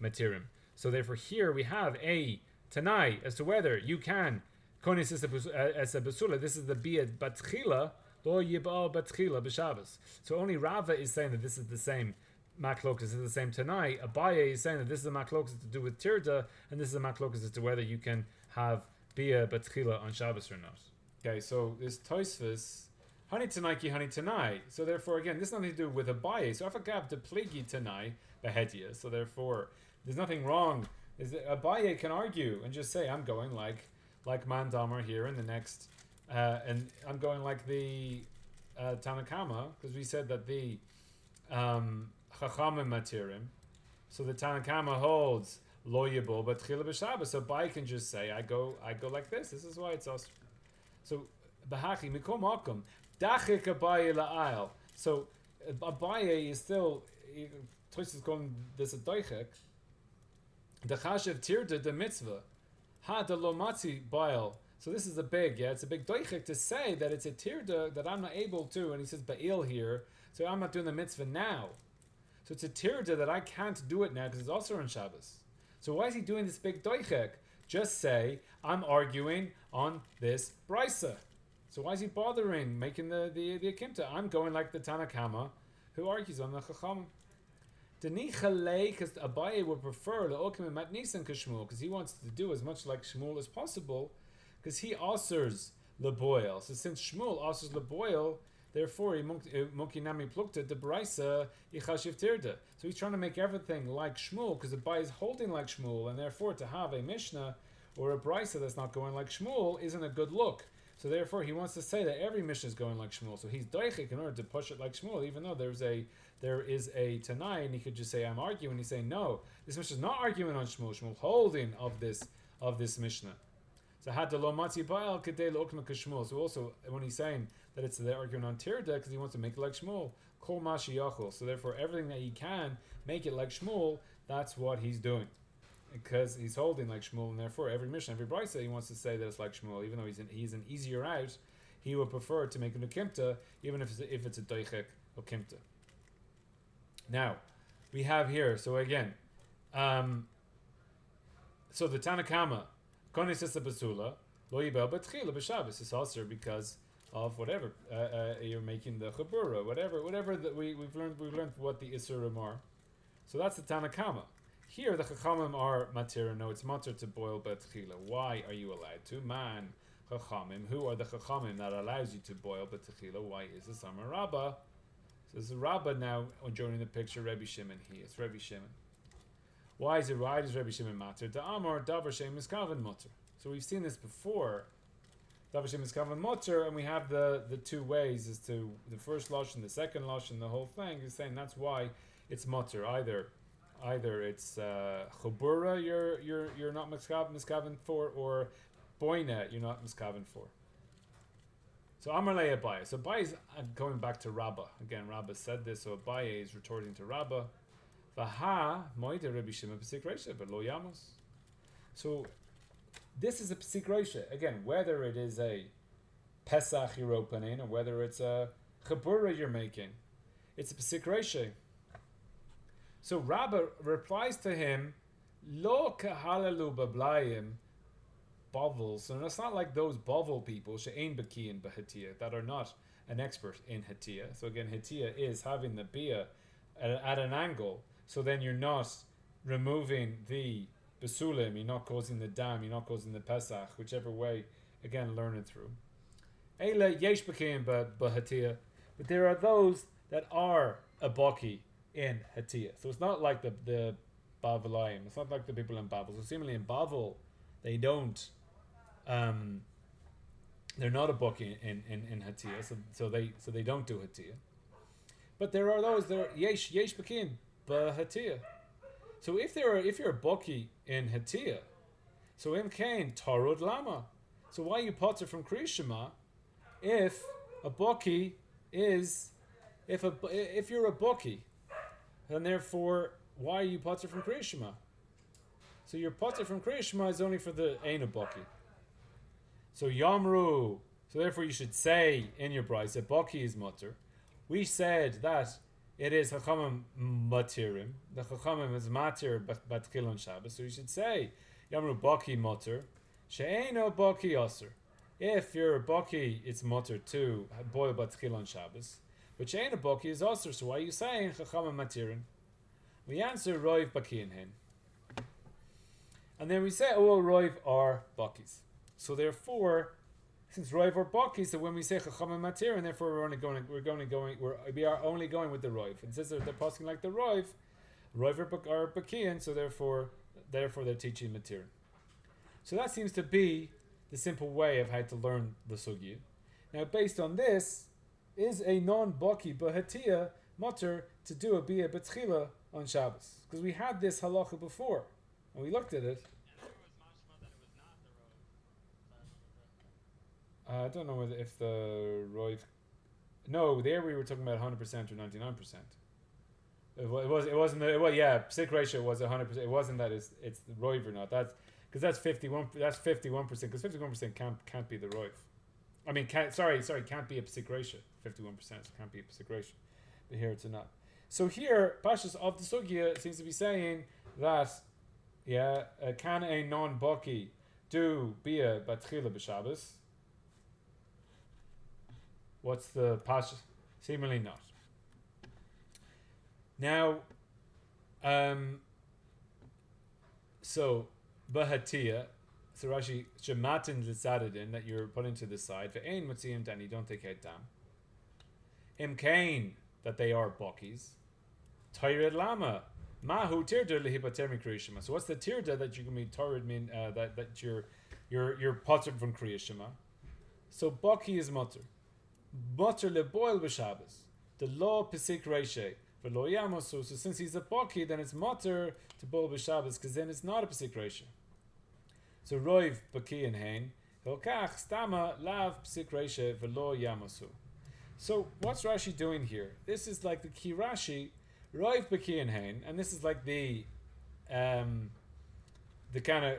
matirim. So therefore here we have a tanai as to whether you can. Konis as a basula. This is the bia batchila lo yibal batchila b'Shabbos. So only Rava is saying that this is the same maklokas, is the same tanai. Abaye is saying that this is a maklokas to do with tirda, and this is a maklokas as to whether you can have bia batchila on Shabbos or not. Okay, so this Tosfos hani tanai ki hani tanai. So therefore, again, this has nothing to do with Abaye. So if I have the pligi tanai behedia, so therefore there's nothing wrong. Abaye can argue and just say I'm going like Mandamer here in the next, and I'm going like the Tanakama, because we said that the Chachamim Matirim, so the Tanakama holds Lo Yibol, but Chila B'Shabbos, so Abaye can just say, I go like this is why it's us. So, Bahachi, Mikom Akum, Dachik Abaye La'ayel, so Abaye is still, Tosh is calling this a Doichek, the Chashev Tirda, the mitzvah, Ha de lomatzi bail. So this is it's a big doichik to say that it's a tirda that I'm not able to, and he says ba'il here, so I'm not doing the mitzvah now. So it's a tirda that I can't do it now because it's also on Shabbos. So why is he doing this big doichik? Just say, I'm arguing on this brisa. So why is he bothering making the akimta? I'm going like the Tanakama, who argues on the Chacham. Because Abaye would prefer the Okim Mat Nisan Kashmul, because he wants to do as much like Shmuel as possible, because he osers leboil. So since Shmuel osers leboil, Therefore, mukinami plukta de brisa ichashiv tirda. So he's trying to make everything like Shmuel, because the Abai is holding like Shmuel, and therefore to have a Mishnah or a brisa that's not going like Shmuel isn't a good look. So therefore, he wants to say that every Mishnah is going like Shmuel. So he's doichik in order to push it like Shmuel, even though there is a Tanai, and he could just say, I'm arguing. He's saying, no, this Mishnah is not arguing on Shmuel. Shmuel holding of this Mishnah. So had the lo matzi ba'al kedei lo'okma k'Shmuel. So also, when he's saying that it's the argument on Tirda, because he wants to make it like Shmuel, kol mashi yachol. So therefore, everything that he can make it like Shmuel, that's what he's doing, because he's holding like Shmuel, and therefore every Mishnah, every brisa, he wants to say that it's like Shmuel, even though he's an easier out. He would prefer to make an ukimta, even if it's a doichek ukimta. Now, we have here. So again, so the Tanakama. Konis is a basula, lo yibel betchila b'Shabbos is also because of whatever you're making the chabura, whatever that we've learned what the isurim are. So that's the Tanakama. Here the Chachamim are matir. No, it's matir to boil betchila. Why are you allowed to? Man Chachamim. Who are the Chachamim that allows you to boil betchila? Why is this Amar Rabbah? So this is Rabbah now joining the picture. Rebbe Shimon here. It's Rebbe Shimon. Why is Rebbe Shimon matir? The Amar davar shem miskaven mutter. So we've seen this before. Davar shem miskaven mutter, and we have the two ways as to the first lashon, the second lashon, the whole thing is saying that's why it's mutter. Either it's chubura you're not miskaven for, or boina you're not miskaven for. So Amar le Abaye. So Abaye is going back to Rabbah again. Rabbah said this, so Abaye is retorting to Rabbah. Vaha moide Rebbe Shimon pesik reisha, but lo yamos. So this is a pesik reisha again. Whether it is a Pesach Yiropanin or whether it's a Chabura you're making, it's a pesik reisha. So Rabbah replies to him, lo kahalalu bablayim bavel. So it's not like those bavel people she'ein b'kiyin b'Hatiya that are not an expert in Hatiya. So again, Hatiya is having the bia at an angle. So then you're not removing the besulim, you're not causing the dam, you're not causing the pesach, whichever way, again, learn it through. Eile yesh b'kiyin b'Hatiya, but there are those that are a baki in Hatiya. So it's not like the Bavelayim, it's not like the people in Babel. So seemingly in Bavel, they don't, they're not a baki in Hatiya, so they don't do Hatiya. But there are those that are yesh b'kiyin b'Hatiya. So if you're a baki in Hatiya, so im kain tarud lama. So why you potter from Krishma if a baki is if you're a baki, and therefore why are you potter from Krishma? So your potter from Krishma is only for the ein baki. So yamru. So therefore you should say in your brayse that baki is mutter. We said that it is Chachamim matirim. The Chachamim is matir batchil on Shabbos. So you should say Yamru baki mutter, she'eino baki aser. If you're a baki, it's mutter to boil batchil on Shabbos. But she'eino baki is aser. So why are you saying Chachamim matirim? We answer roiv bakiin hin. And then we say, oh, roiv are bakis. So therefore, since roiv or baki, so when we say chachamim matir, and therefore we are only going with the roiv. And since they're passing like the roiv are bkiyin, so therefore they're teaching matir. So that seems to be the simple way of how to learn the sugya. Now, based on this, is a non-baki b'Hatiya matir to do a bia b'tchila on Shabbos? Because we had this halacha before, and we looked at it. I don't know if the roiv. No, there we were talking about 100% or 99%. It wasn't. Psik ratio was 100%. It wasn't that it's the roiv or not. That's because that's 51. That's 51%. Because 51% can't be the roiv. I mean, can't be a psik ratio. 51% can't be a psik ratio. But here it's a not. So here, Pashas of the sugya seems to be saying that can a non-baki do bia batchila b'Shabbos? What's the pasha? Seemingly not. Now, so Bahatiya, so Rashi shematin l'sadadin that you're putting to the side. Ve'ein matziyim dan, you don't take out dam. Imkain, that they are bokis. Tayred lama. Mahu tirda lehipater mikriyashima. So what's the tirda that you can be tayred mean that you're potter from kriyashima? So boki is mutter. Mutter leboil b'Shabbos. The law pesik reishe. V'lo yamosu. So since he's a boki, then it's mutter to boil b'Shabbos, because then it's not a pesik reishe. So roiv b'kiyin hein. Hilkach stama lav pesik reishe v'lo yamosu. So what's Rashi doing here? This is like the key Rashi, roiv b'kiyin hein, and this is like the kind of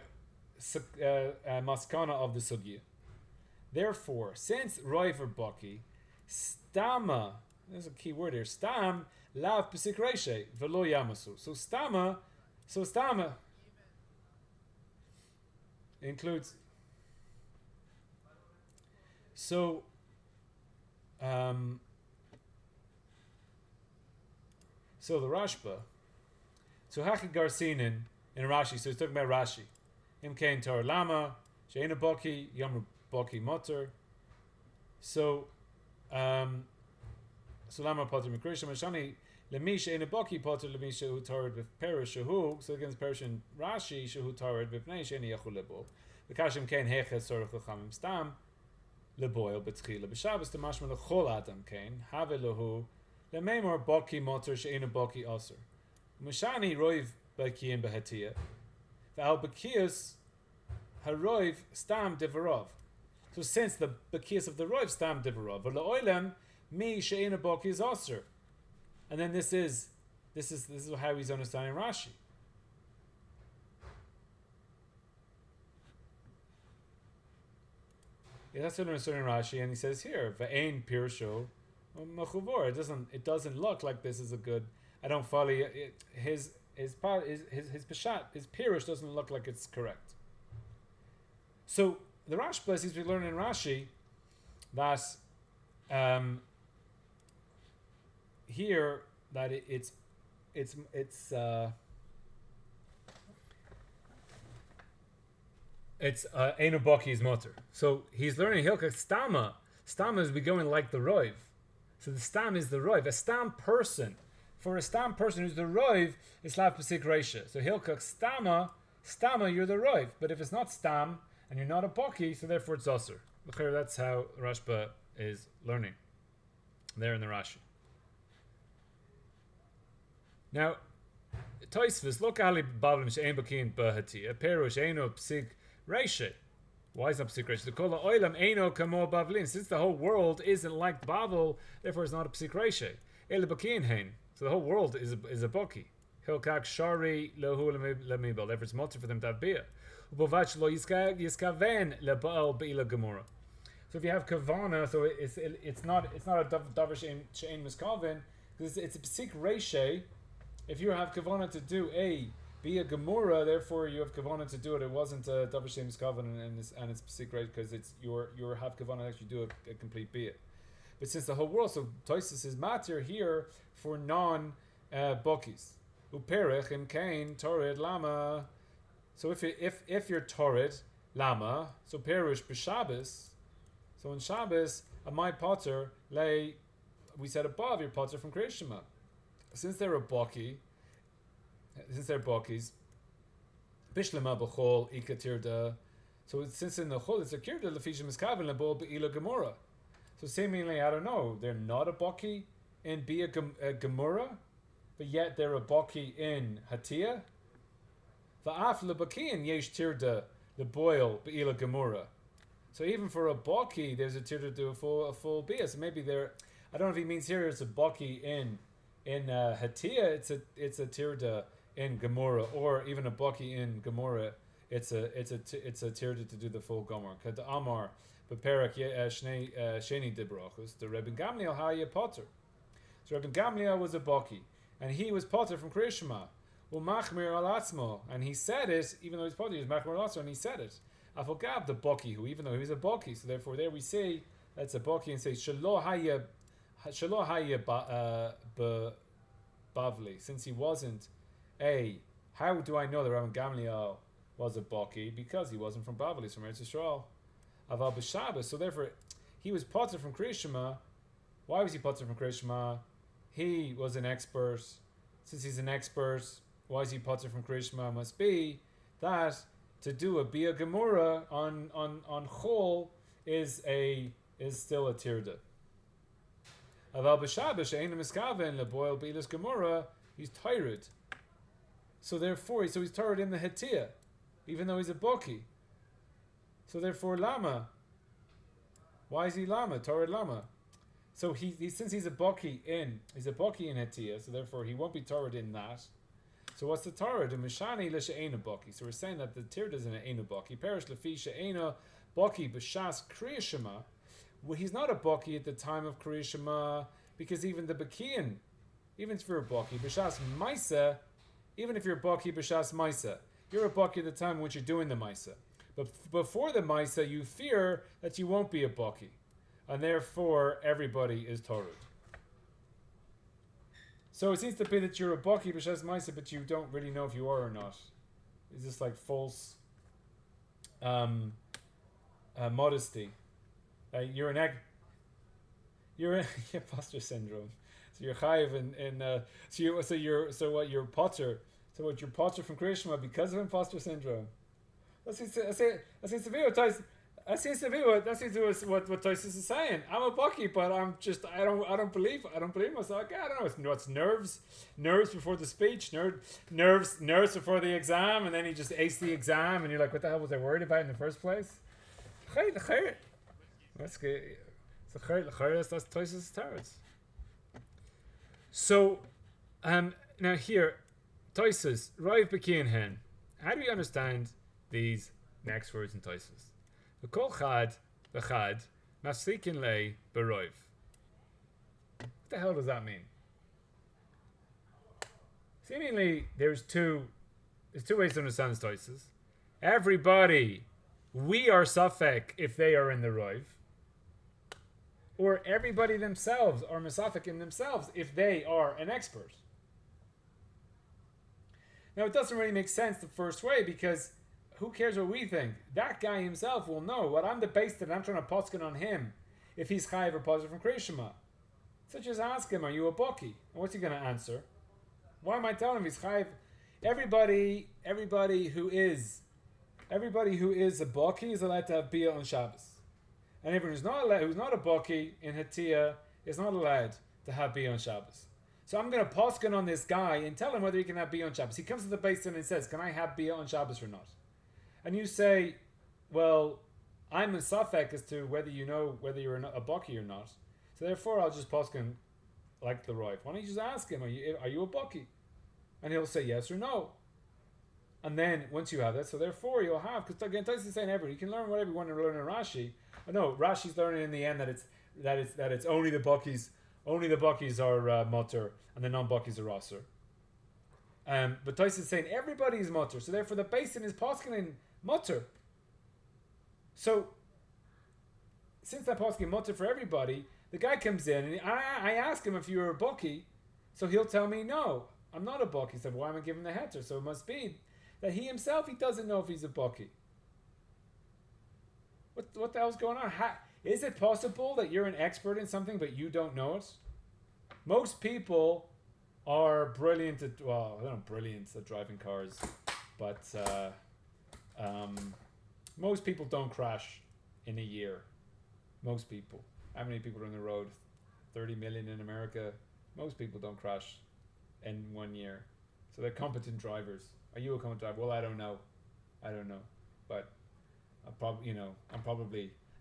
maskana of the sugya. Therefore, since roiv or baki, stama, there's a key word here, stam lav pesik reishe v'lo yamasu. So stama includes. So the Rashba. So Haki Garsinin in Rashi. So he's talking about Rashi. Imkain Tor Lama Sheina Boki Yom Boki Motor. So Lama Potter Mikrisha Mashani Lemi Sheina Boki Potter Lemi Shehu Torrid with Perish Shehu. So against Perish in Rashi Shehu Torrid with Pnei Sheini Yachulebo. The Kashim Kain Heches Sorach Chachamim Stam. Leboil betchila b'Shabbos the mashma lechol adam kain have elohu lememor boki motor she'ena boki aser mishani roiv b'kiyin b'hatia v'al b'kiyus haroiv stam divarov. So since the b'kiyus of the roiv stam divarov v'leoilem mi she'ena boki is aser, and then this is how he's understanding Rashi. That's what I'm understanding Rashi, and he says here, "Ve'ein pirusho machuvor." It doesn't look like this is a good. I don't follow his peshat, his pirush doesn't look like it's correct. So the Rashba seems to be learning in Rashi that here that it's Einu Boki's motor. So he's learning Hilka Stama. Stama is going like the Roiv. So the Stam is the Roiv. A Stam person. For a Stam person who's the Roiv, it's Lav Pesik Reisha. So Hilka Stama, you're the Roiv. But if it's not Stam, and you're not a Boki, so therefore it's Osir. That's how Rashba is learning. There in the Rashi. Now, Toisvis, look Ali Bablim She'en B'Kiyin B'Hati. A Perush Eino Pesik Reisha. Why is not Pesik Reisha? The Kol Ha'olam Eino Kamo Bavlin. Since the whole world isn't like Bavel, therefore it's not a Pesik Reisha. Ele B'Kiyin Hein. So the whole world is a Boki. Hilkak Shari Lohu Lemibel. Therefore it's mutter for them to have Bia. Ubovach Lo Yiskaven Lebaal Be'ila Gemora. So if you have Kavana, so it's not a Davar She'en Miskaven, because it's a Pesik Reisha. If you have Kavana to do be a Gemara, therefore you have Kavana to do it. It wasn't a Davar She'en Miskaven and it's Pesik Reisha because it's your have Kavana to actually do a complete Bia. But since the whole world, so Toisus is matir here for non Bokis. Uperech im Kain Torrid Lama. So if you're Torrid Lama, so Perush b'Shabbos. So in Shabbos, a my potter lay. We said above your potter from Kriyashima. Since they're a Boki, since they're Bokis, Bishlema b'Chol ikatirda. So since in the Chol it's a kirda lefishim miskaven lebol be'ila gemora. So seemingly, I don't know, they're not a Boki in be a gemora, but yet they're a Boki in Hatia. Va'af leBakiin yesh tirda leboil be'ila gemora. So even for a Boki, there's a tirda to do a full bia. So maybe they're, I don't know if he means here it's a Boki in Hatia, it's a tirda in Gemora, or even a Boki in Gemora, it's a tirda to do the full Gomor. Kad Amar beperak sheni dibrachos. The Rebbe Gamliel haya potter. So Rebbe Gamliel was a Boki, and he was potter from Kriyashima. Machmir al atzmo, and he said it even though he's potter. He was machmir al atzmo, and he said it. Afogab the Boki, who even though he was a Boki, so therefore there we say that's a Boki, and say shelo haya bavli, since he wasn't how do I know that Rabban Gamliel was a Boki? Because he wasn't from Bavli, he's from Eretz Yisrael. Aval b'Shabbos, so therefore he was potter from Kriyashima Why was he potter from Krishma? He was an expert. Since he's an expert, why is he potter from Krishma? Must be that to do a Bia Gemura on Chol is still a tirda. Aval b'Shabbos she'einu miskaven leboil b'ilas Gemura, he's tired. So therefore, he's tired in the Hetiyah, even though he's a Boki. So therefore, Lama. Why is he Lama? Tired Lama. So he since he's a Boki in Hetiyah, so therefore he won't be tired in that. So what's the Torah? The Mishani l'she'ena Boki. So we're saying that the tirda is in an Eina Boki. Perish lefi she'ena Boki b'shas Kriya Shema. Well, he's not a Boki at the time of Kriya Shema, because even the Bkiyin, even if you're a Boki b'shas Maisa, even if you're a Boki b'shas Maisa, you're a Boki at the time in which you're doing the Maisa. But before the Maisa, you fear that you won't be a Boki, and therefore everybody is Torah. So it seems to be that you're a Boki b'shas Maisa, but you don't really know if you are or not. It's just like false modesty. You're imposter syndrome. So you're chayiv you're potter from Krishna because of imposter syndrome. That seems to be what Tosis is saying. I'm a Boki, but I don't believe myself. I don't know. It's nerves before the speech, nerves before the exam, and then you just ace the exam, and you're like, what the hell was I worried about in the first place? That's good. That's Tosis' tarot. So, now here, Tosis, Rive Bkiain. How do we understand these next words in Tosis? V'kol chad v'chad mafsikin lei b'roiv. What the hell does that mean? Seemingly, there's two ways to understand this Tosis. Everybody, we are safek if they are in the roiv, or everybody themselves are misafek in themselves if they are an expert. Now, it doesn't really make sense the first way, because who cares what we think? That guy himself will know. What I'm the base that I'm trying to poskin on him if he's chayiv or positive from Krishma. So just ask him, are you a Boki? And what's he going to answer? Why am I telling him he's chayiv? Everybody who is a Boki is allowed to have Bia on Shabbos. And everyone who's not a Boki in Hetiyah is not allowed to have Bia on Shabbos. So I'm going to poskin on this guy and tell him whether he can have Bia on Shabbos. He comes to the Beis Din and says, can I have Bia on Shabbos or not? And you say, well, I'm a safek as to whether you know whether you're a Boki or not. So therefore, I'll just poskin like the Roiv. Why don't you just ask him, are you a Boki? And he'll say yes or no. And then once you have that, so therefore you'll have, because again, Tosis is saying everything. You can learn whatever you want to learn in Rashi. No, Rashi's learning in the end that it's only the Bokis. Only the Bokis are mutter, and the non-Bokis are Rosser. But Tosis is saying everybody is mutter, so therefore the Beis Din is poskening mutter. So since that poskening mutter for everybody, the guy comes in and I ask him if you're a Boki, so he'll tell me no, I'm not a Boki. He said, why am I giving the heter? So it must be that he himself, he doesn't know if he's a Boki. What the hell's going on? Is it possible that you're an expert in something but you don't know it? Most people are brilliant at, well, I don't know, brilliant at driving cars, but most people don't crash in a year. Most people. How many people are on the road? 30 million in America. Most people don't crash in 1 year. So they're competent drivers. Are you a competent driver? Well, I don't know. But I'm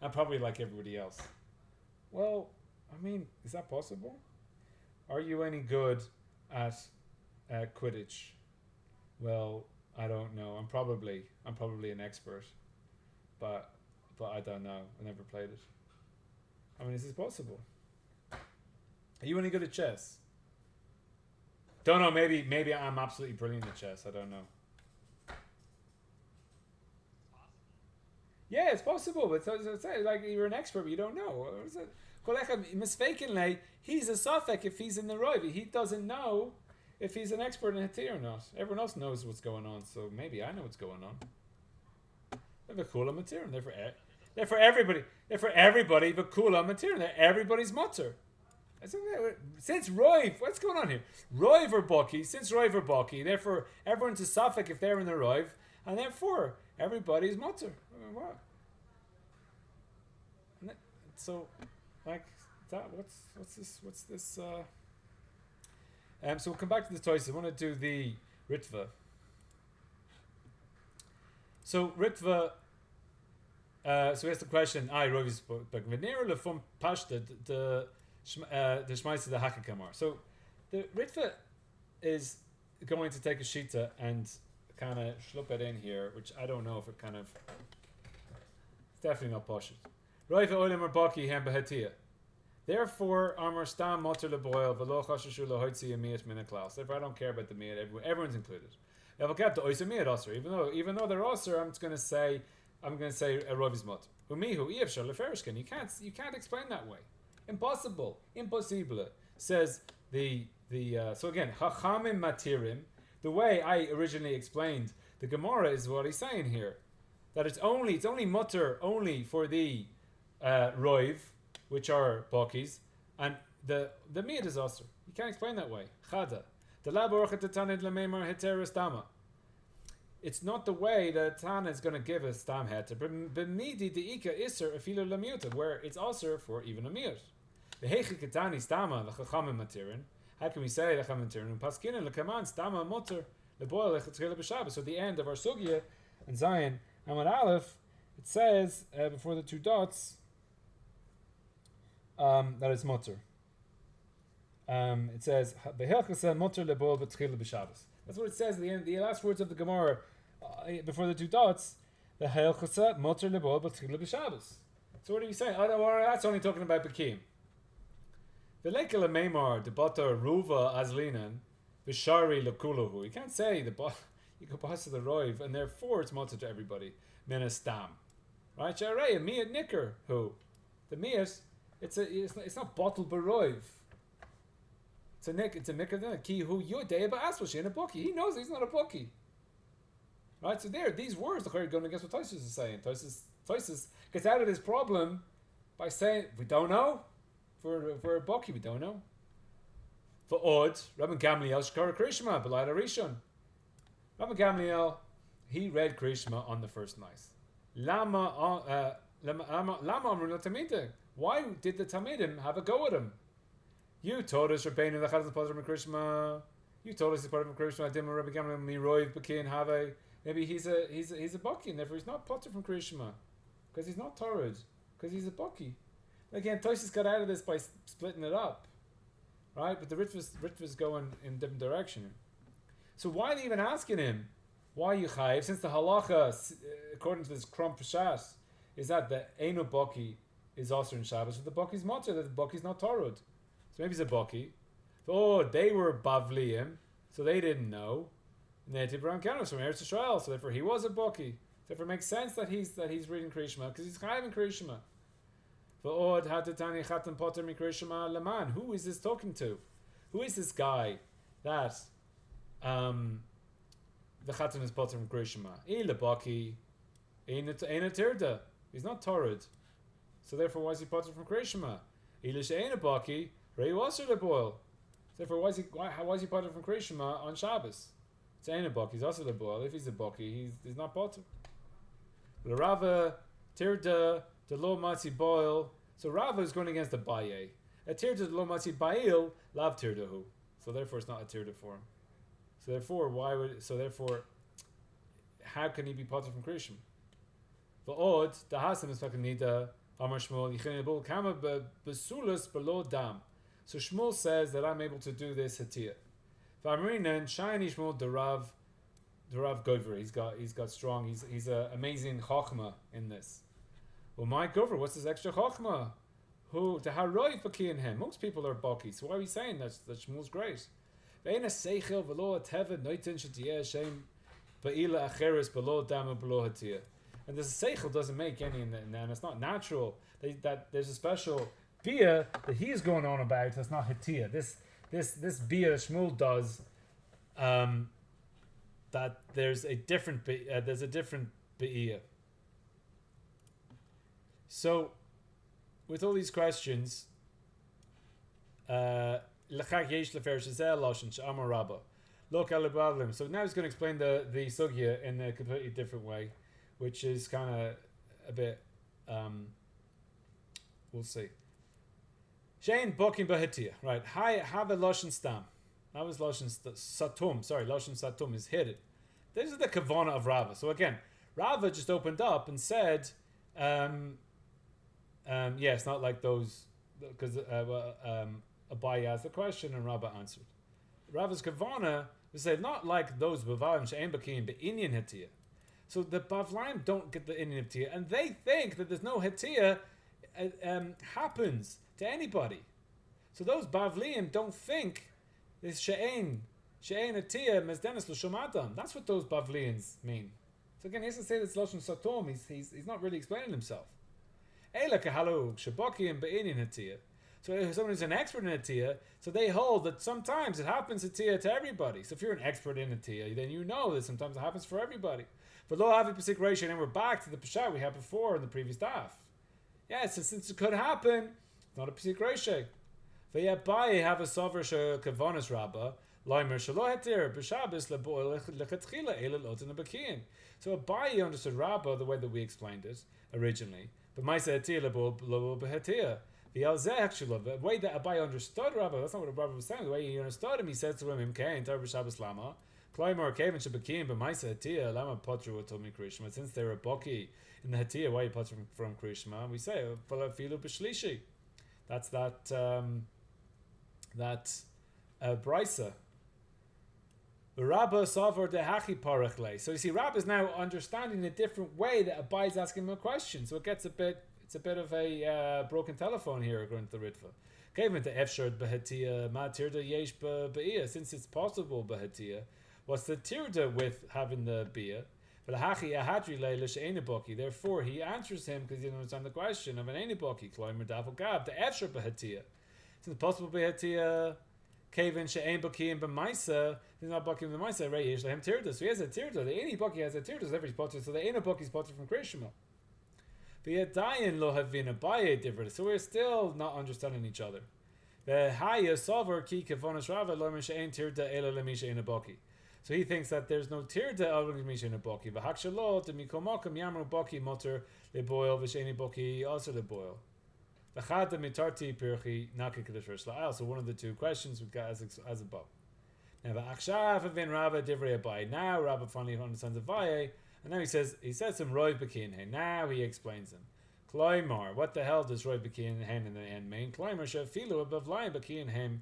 probably like everybody else. Well, I mean, is that possible? Are you any good at Quidditch? Well, I don't know. I'm probably an expert, but I don't know. I never played it. I mean, is this possible? Are you any good at chess? Don't know. Maybe I'm absolutely brilliant at chess. I don't know. Yeah, it's possible, but it's like you're an expert, but you don't know. What is it? Mistakenly, he's a safek if he's in the roiv. He doesn't know if he's an expert in Hatir or not. Everyone else knows what's going on, so maybe I know what's going on. They're Vakula Matir, they're for everybody. They're for everybody, Vakula Matir, they're everybody's mutter. Since Roiv, what's going on here? Roiv or Baki, since Roiv or Baki, therefore everyone's a suffix if they're in the Roiv, and therefore everybody's mutter. What? So, like that. What's this? So we'll come back to the toys. I want to do the Ritva. So Ritva. So we asked the question. Roiv but Venera lefum pashta the Shmaisa the Hakakamar. So the Ritva is going to take a shita and kind of shlup it in here, which I don't know if it kind of. It's definitely not posh. Roiv oilim or baki hem behetia. Therefore, armor stam motor leboil velo chashushu lohoitzi amiyat min klaus. Therefore, I don't care about the miyat. Everyone's included. If I kept the oisa miyat osir, even though they're osir, I'm going to say a roiv is motor. Umihu iefshar leferishkin. You can't explain that way. Impossible. Says the so again, Chachamim Matirim, the way I originally explained the Gemara is what he's saying here. That it's only mutter only for the Roiv, which are Bakis, and the Miyad is Asr. You can't explain that way. Chada. The Laborcha Tatanid Lamemar Heteris Dama. It's not the way that Tana is going to give us Stam Heter, but B'midi De'ika Isser Afilu Lamuta, where it's Asr for even a Miyad. The Ketani Stama L'Chachamim Matirin. How can we say L'Chachamim Matirin? Paskinan L'Kaman Stama Mutter L'Boil L'Chatzchila B'Shabbos. So at the end of our Sugya in Zion, Amud Aleph, it says before the two dots that it's Mutter. It says Behilchasa Mutter L'Boil L'Chatzchila B'Shabbos. That's what it says at the end. The last words of the Gemara before the two dots. The Behilchasa Mutter L'Boil L'Chatzchila B'Shabbos. So what are you saying? That's only talking about Bkiim. V'lekel meimar debata ruva azlinan v'shari lekuluhu. You can't say you go past the roiv and therefore it's mutter to everybody. Minastam, right? Sharei a miyat nicker who the miyat it's not bottled baroiv. It's a nicker ki who yodei ba'asvashi in a bookie. He knows he's not a bookie, right? So these words are going against what Tosis is saying. Tosis gets out of this problem by saying we don't know. For a Baki, we don't know. For Od, Rabbi Gamliel Shkara Krishma, Belada Rishon. Rabbi Gamliel, he read Krishma on the first night. Lama Amrul Tamidim. Why did the Tamidim have a go at him? You told us Rabbeinu the Chazal Potter Krishma. You told us the part of Krishma. Dim Rabbi Gamliel Miroiv Bkiain Have. Maybe he's a Baki, and therefore he's not Potter from Krishma because he's not Torah, because he's a Baki. Again, Tosis got out of this by splitting it up, right? But the Ritva's going in a different direction. So why are they even asking him? Why you chayiv? Since the halacha, according to this Krom Pashas, is that the Eino Baki is also in Shabbos, but the Baki's Matzah, that the Baki's not Torud. So maybe it's a Baki. They were Bavliim, so they didn't know. Native Ram Kanos from Eretz Yisrael, so therefore he was a Baki. Therefore it makes sense that he's reading Krishma, because he's chayiv in Krishma. Who is this talking to? Who is this guy that the Chatan is potter from Krishma? Baki, Tirda. He's not Torrid. So therefore why is he potter from Krishma? Baki, therefore why is he potter from Krishma on Shabbos? It's Eina Baki, he's also the boil. If he's a Baki, he's not potter. Rava, Tirda, the lo matzi boil. So Rava is going against the Baye. A tirda the lo matzi bail lav tirdahu. So therefore it's not a tirda for him. So therefore how can he be potter from Krishma? V'od the hasam is fucking nida amar Shmuel yichin bul kama besulus below dam. So Shmuel says that I'm able to do this hatiyah. V'amrinan shiny Shmuel the Rav Godver. He's got strong. He's an amazing chokhmah in this. Well, my Gover, what's this extra chokhmah? Who to haroi Bkiain him? Most people are Baki. So why are we saying that Shmuel's great? Ve'ena seichel v'lo ateved noitin shetiyeh shem ba'ila acheres below dam below hatiyah. And this seichel doesn't make any, and it's not natural that there's a special bia that he's going on about. That's not hatiyah. This bia Shmuel does. That there's a different be'iyah. So, with all these questions, L'chak yesh lefer shazel loshen she'amar Rabba. Look al bavlim. So now he's going to explain the sugya in a completely different way, which is kind of a bit. We'll see. Shein bokim bahitia. Right. Hi have a loshen stam. That was loshen satum. Sorry, loshen satum is hidden. This is the kavana of Rava. So again, Rava just opened up and said, it's not like those, because Abaye asked the question and Rava answered. Rava's kavana was said not like those bavalim she'en b'kiyin be'inyan hatiya. So the bavlaim don't get the inyan hatiya, and they think that there's no hatiya happens to anybody. So those bavlim don't think this she'en hatiya mezdenis l'shum adam. That's what those bavlians mean. So again, he has to say this lashon satom. He's not really explaining himself. Eila kahalu shebakim be'inyan hatiya. So someone who's an expert in Atiyah, so they hold that sometimes it happens Atiyah to everybody. So if you're an expert in Atiyah, then you know that sometimes it happens for everybody. But lo havi pesik ratio, and we're back to the peshat we had before in the previous daf. Yeah, so since it could happen, it's not a pesik ratio. V'yabai have a sover shekavanas rabba Leimer shelo hetir b'Shabbos leboil lechatchila elul oten b'Bkiyin. So Abaye understood Rabba the way that we explained it originally, but Maisa hetir leboil b'hetir. The way that Abaye understood Rabba, that's not what Rabba was saying. The way he understood him, he said to him, "Imkain tar b'Shabbos lama Kleimar kaven shebekim b'Maisa hetir lama potru otomi krishma." Since they were baki in the hetir, why you potru from krishma? We say filu b'shlishi. That's that brisa. The Rabba savar dehachi parachle. So you see, Rabba is now understanding a different way that Abaye is asking him a question. So it gets a bit. It's a bit of a broken telephone here, according to the Ritva. Given to efshard behetia ma tirda yesh be'iyah. Since it's possible behetia, what's the tirda with having the bia? Therefore, he answers him because he didn't understand the question of an eniboki. Kloimer dafel gab the efshard behetia. Since it's possible behetia. Kevin she'ein bakiyin b'maisa, he's not bakiyin b'maisa. Rei yesh lehem tirda. So he has a tirda. The eni baki has a tirda. So everybody's potter. So the eni baki is potter from krishma. So we're still not understanding each other. So he thinks that there's no tirda of misha boki. Also the boil. So one of the two questions we got as above. Now Rabba finally understands Abaye. And now he says some Roy B'Kiyin. Now he explains them. Kloimar, what the hell does Roy B'Kiyin in the end mean? Kloimar shefilu above line B'Kiyin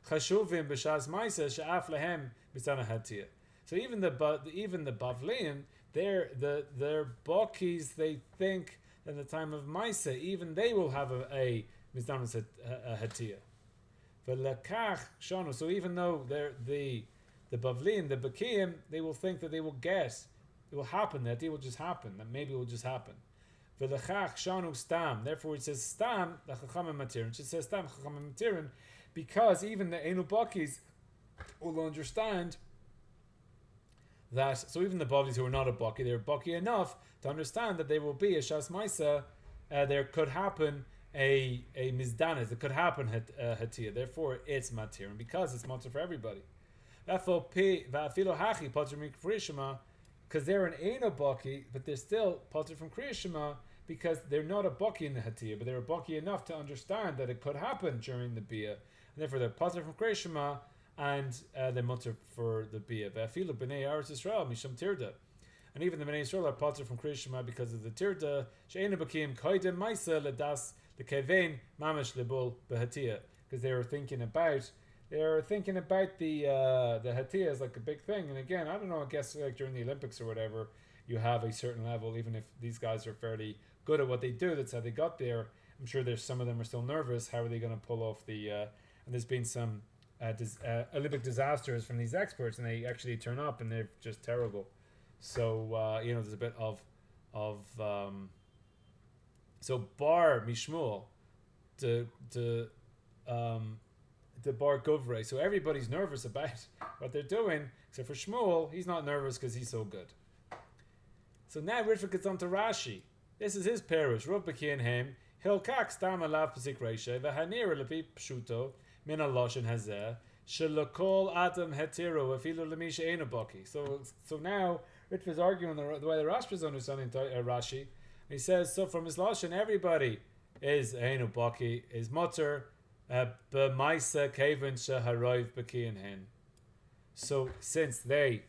chashuvim b'shas ma'isa she'af lehem b'tzana hatia. So even the bavliim, their bokis, they think at the time of ma'isa, even they will have a mitzvah hatia. V'lekach shonu. So even though they're the bavliim, the b'kiyim, they will think that they will guess. It will happen, that it will just happen, that maybe it will just happen. V'lechach shanu stam. Therefore it says stam, the chachamim matirin. It says stam, chachamim matirin, because even the enubakis will understand that, so even the bodies who are not a baki, they're baki enough to understand that there will be a shas maisa, there could happen a mizdanis, it could happen hatia. Therefore it's matirin, because it's matir for everybody. V'afilo hachi patr mikrishma, because they're an Eino Baki, but they're still potter from Kriya Shema, because they're not a Baki in the Hatiyah, but they're a Baki enough to understand that it could happen during the Bia. And therefore they're potter from Kriya Shema, and they're mutter for the Bia. Ve'afilu b'nei Aretz Yisrael, misham tirda. And even the b'nei Yisrael are potter from Kriya Shema because of the tirda. She'einu bakim koidem maisa ledas lekevein mamash lebul b'hatiyah. Because they were thinking about the hatiyah is like a big thing. And again, I don't know, I guess like during the Olympics or whatever, you have a certain level, even if these guys are fairly good at what they do, that's how they got there. I'm sure there's some of them are still nervous. How are they going to pull off the, and there's been some Olympic disasters from these experts, and they actually turn up and they're just terrible. So, there's a bit of so bar mishmul, the bar govre. So everybody's nervous about what they're doing, except for Shmuel. He's not nervous because he's so good. So now Ritva gets on to Rashi. This is his parish. Rav B'Kiyin Hem Hilkak stam alav pesik reisha v'hanir lepi pshuto min aloshin hazeh shelakol adam hetiru afilu lemisha enu baki. So now Ritva is arguing the way the Rashba is understanding Rashi. He says, so from his lashon, everybody is enu baki, is mutter b'maisa kevin sheharoiv b'kiain hen. So since they,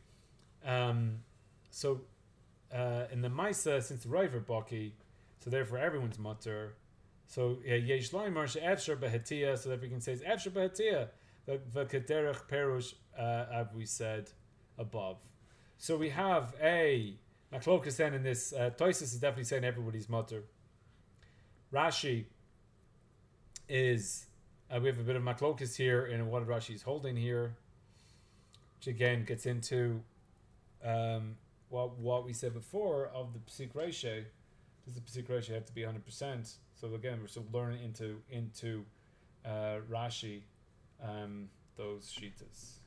in the maisa, since the river baki, so therefore everyone's mutter. So yesh loimer she'efshar b'hetia, so that we can say it's efshar b'hetia, v'kederech perush, as we said above. So we have a Maclokas then in this. Toisus is definitely saying everybody's mutter. Rashi is we have a bit of Maclokas here in what Rashi is holding here, which again gets into what we said before of the psik ratio. Does the psik ratio have to be 100%? So again, we're still learning into Rashi those shitas.